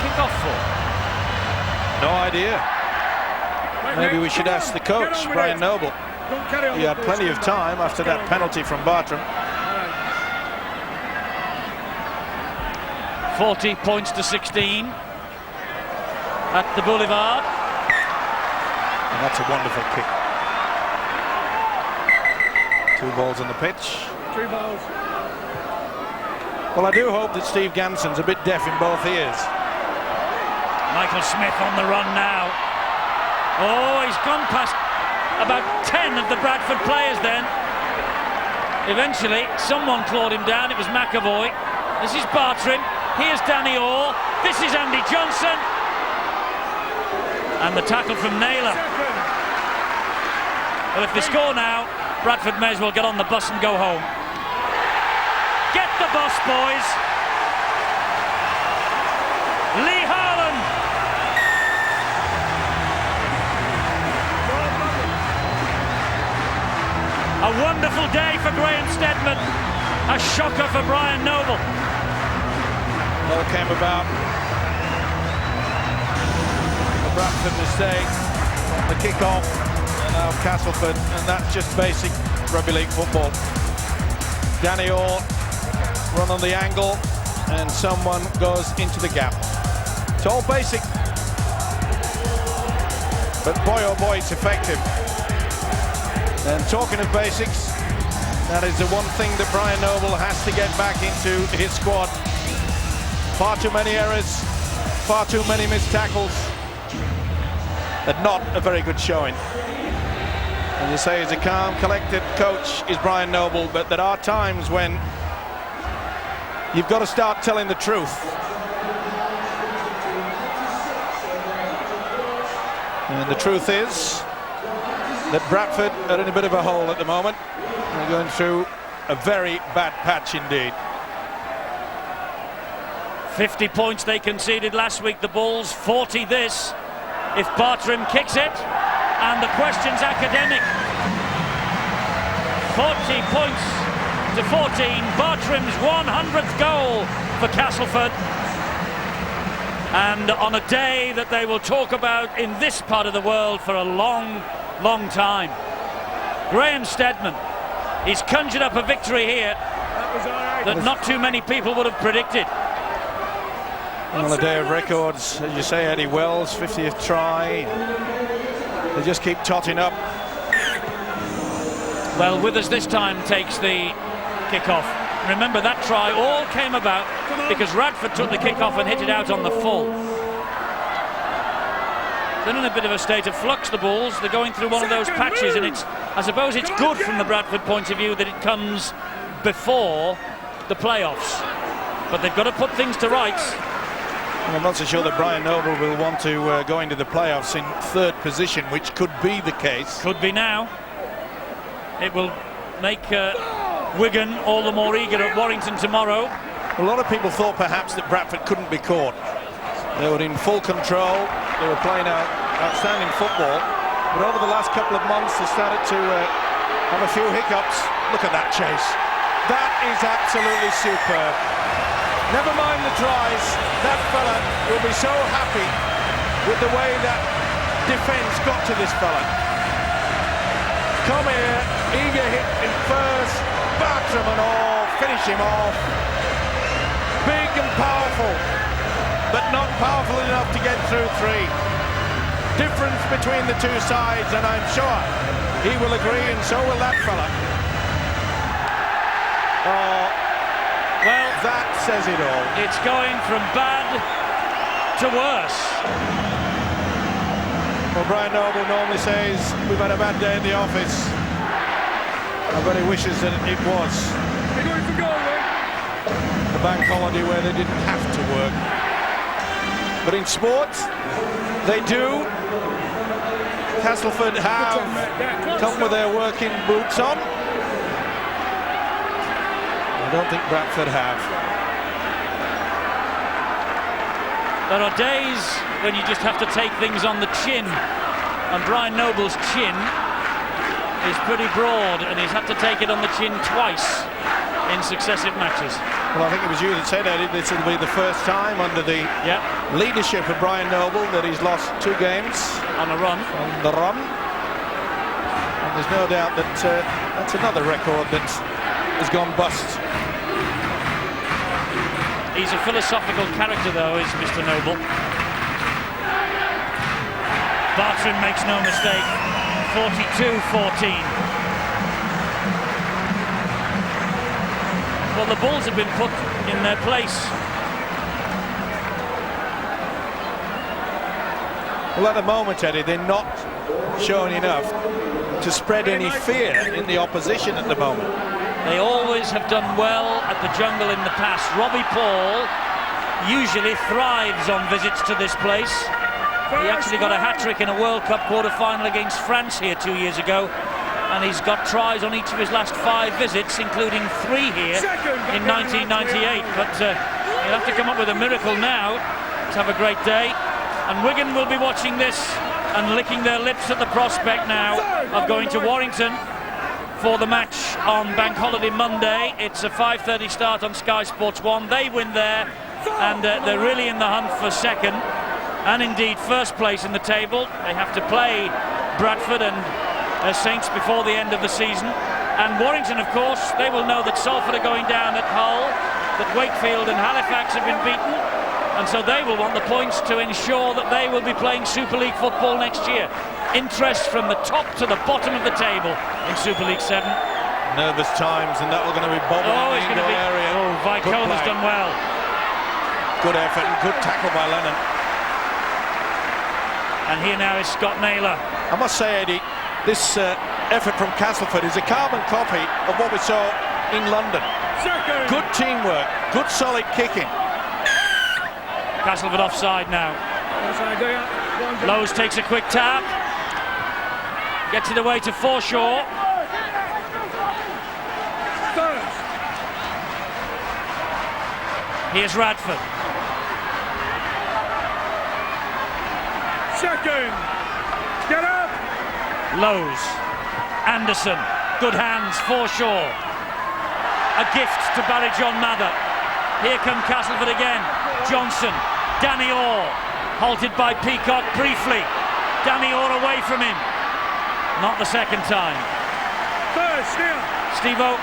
S1: kick-off for?
S2: No idea. Maybe we should ask the coach, Brian Noble. He had plenty of time after that penalty from Bartram.
S1: 40 points to 16 at the Boulevard.
S2: And that's a wonderful kick. 2 balls on the pitch.
S3: 3 balls.
S2: Well, I do hope that Steve Ganson's a bit deaf in both ears.
S1: Michael Smith on the run now. Oh, he's gone past about 10 of the Bradford players then. Eventually, someone clawed him down. It was McAvoy. This is Bartram. Here's Danny Orr. This is Andy Johnson. And the tackle from Naylor. Well, if they score now, Bradford may as well get on the bus and go home. the bus, boys. Lee Haaland. A wonderful day for Graham Steadman. A shocker for Brian Noble.
S2: All came about the Bradford mistake, the kick-off, and now Castleford, and that's just basic rugby league football. Danny Orr run on the angle, and someone goes into the gap. It's all basic, but boy oh boy, it's effective. And talking of basics, that is the one thing that Brian Noble has to get back into his squad. Far too many errors, far too many missed tackles, and not a very good showing. And you say he's a calm, collected coach is Brian Noble, but there are times when you've got to start telling the truth. And the truth is that Bradford are in a bit of a hole at the moment. They're going through a very bad patch indeed.
S1: 50 points they conceded last week, the Bulls, 40 this, if Bartrim kicks it, and the question's academic. 40 points to 14, Bartrim's 100th goal for Castleford. And on a day that they will talk about in this part of the world for a long, long time. Graham Steadman, he's conjured up a victory here that not too many people would have predicted.
S2: On a day of records, as you say, Eddie Wells, 50th try. They just keep totting up.
S1: Well, Withers this time takes the kick-off. Remember, that try all came about because Radford took the kick-off and hit it out on the full. They're in a bit of a state of flux, the Bulls. They're going through one of those patches, and I suppose it's good from the Bradford point of view that it comes before the playoffs. But they've got to put things to rights.
S2: I'm not so sure that Brian Noble will want to go into the playoffs in third position, which could be the case.
S1: Could be now. It will make Wigan all the more eager at Warrington tomorrow.
S2: A lot of people thought perhaps that Bradford couldn't be caught. They were in full control. They were playing outstanding football. But over the last couple of months, they started to have a few hiccups. Look at that chase. That is absolutely superb. Never mind the tries, that fella will be so happy with the way that defence got to this fella. Come here, eager hit in first, Bartrim and all, finish him off. Big and powerful, but not powerful enough to get through three. Difference between the two sides, and I'm sure he will agree, and so will that fella. Oh, well, that says it all.
S1: It's going from bad to worse.
S2: Well, Brian Noble normally says we've had a bad day at the office. I bet he wishes that it was a bank holiday where they didn't have to work. But in sport, they do. Castleford have come with their working boots on. I don't think Bradford have.
S1: There are days when you just have to take things on the chin, and Brian Noble's chin is pretty broad, and he's had to take it on the chin twice in successive matches.
S2: Well, I think it was you that said, Eddie, this will be the first time under the leadership of Brian Noble that he's lost 2 games
S1: on a run.
S2: On the run. And there's no doubt that that's another record that has gone bust.
S1: He's a philosophical character, though, is Mr. Noble. Bartrim makes no mistake. 42-14. Well, the Bulls have been put in their place.
S2: Well, at the moment, Eddie, they're not showing enough to spread any fear in the opposition at the moment.
S1: They always have done well at the Jungle in the past. Robbie Paul usually thrives on visits to this place. He actually got a hat-trick in a World Cup quarter-final against France here 2 years ago. and he's got tries on each of his last 5 visits, including 3 here in 1998. But he'll have to come up with a miracle now to have a great day. And Wigan will be watching this and licking their lips at the prospect now of going to Warrington for the match on Bank Holiday Monday. It's a 5:30 start on Sky Sports 1. They win there, and they're really in the hunt for second and indeed first place in the table. They have to play Bradford and Saints before the end of the season. And Warrington, of course, they will know that Salford are going down at Hull, that Wakefield and Halifax have been beaten, and so they will want the points to ensure that they will be playing Super League football next year. Interest from the top to the bottom of the table in Super League 7.
S2: Nervous times, and that we're going to be bobbing in the indoor area.
S1: Oh, Vicol has done well.
S2: Good effort and good tackle by Lennon.
S1: And here now is Scott Naylor.
S2: I must say, Eddie, this effort from Castleford is a carbon copy of what we saw in London. Good teamwork, good solid kicking.
S1: Castleford offside now. Lowe's takes a quick tap. Gets it away to Forshaw. Here's Radford.
S3: Second. Get up.
S1: Lowe's. Anderson. Good hands. Forshaw. A gift to Barry John Mather. Here come Castleford again. Johnson. Danny Orr. Halted by Peacock briefly. Danny Orr away from him. Not the second time.
S3: First here.
S1: Steve-O,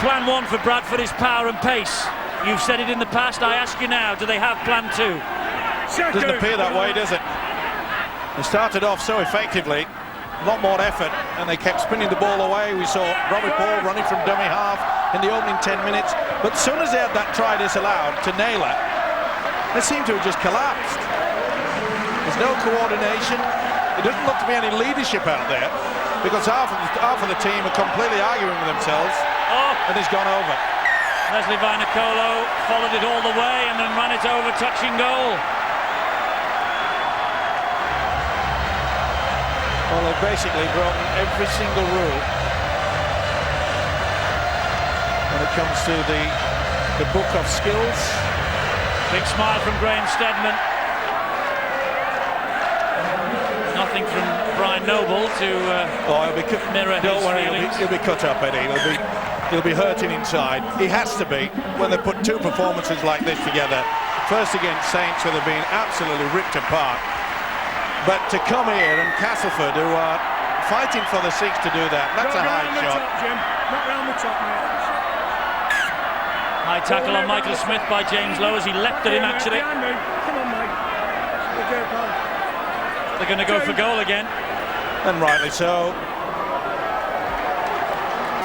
S1: plan 1 for Bradford is power and pace. You've said it in the past, I ask you now, do they have plan 2?
S2: Doesn't appear that way, does it? They started off so effectively, a lot more effort, and they kept spinning the ball away. We saw Robbie Paul running from dummy half in the opening 10 minutes, but as soon as they had that try disallowed to Naylor, they seem to have just collapsed. There's no coordination. There doesn't look to be any leadership out there, because half of the team are completely arguing with themselves, and it's gone over.
S1: Leslie Vinacolo followed it all the way and then ran it over, touching goal.
S2: Well, they've basically broken every single rule when it comes to the book of skills.
S1: Big smile from Graham Steadman. Nothing from Brian Noble to mirror
S2: don't
S1: his
S2: worry,
S1: feelings.
S2: he'll be cut up, Eddie. He'll be hurting inside. He has to be when they put 2 performances like this together. First against Saints, where they're being absolutely ripped apart. But to come here and Castleford, who are fighting for the 6 to do that, that's a high shot.
S3: Top, Jim. Not round the top, mate.
S1: High tackle on Michael Smith by James Lowe as he leapt at him, actually.
S3: Come on, mate.
S1: They're going to go for goal again.
S2: And rightly so.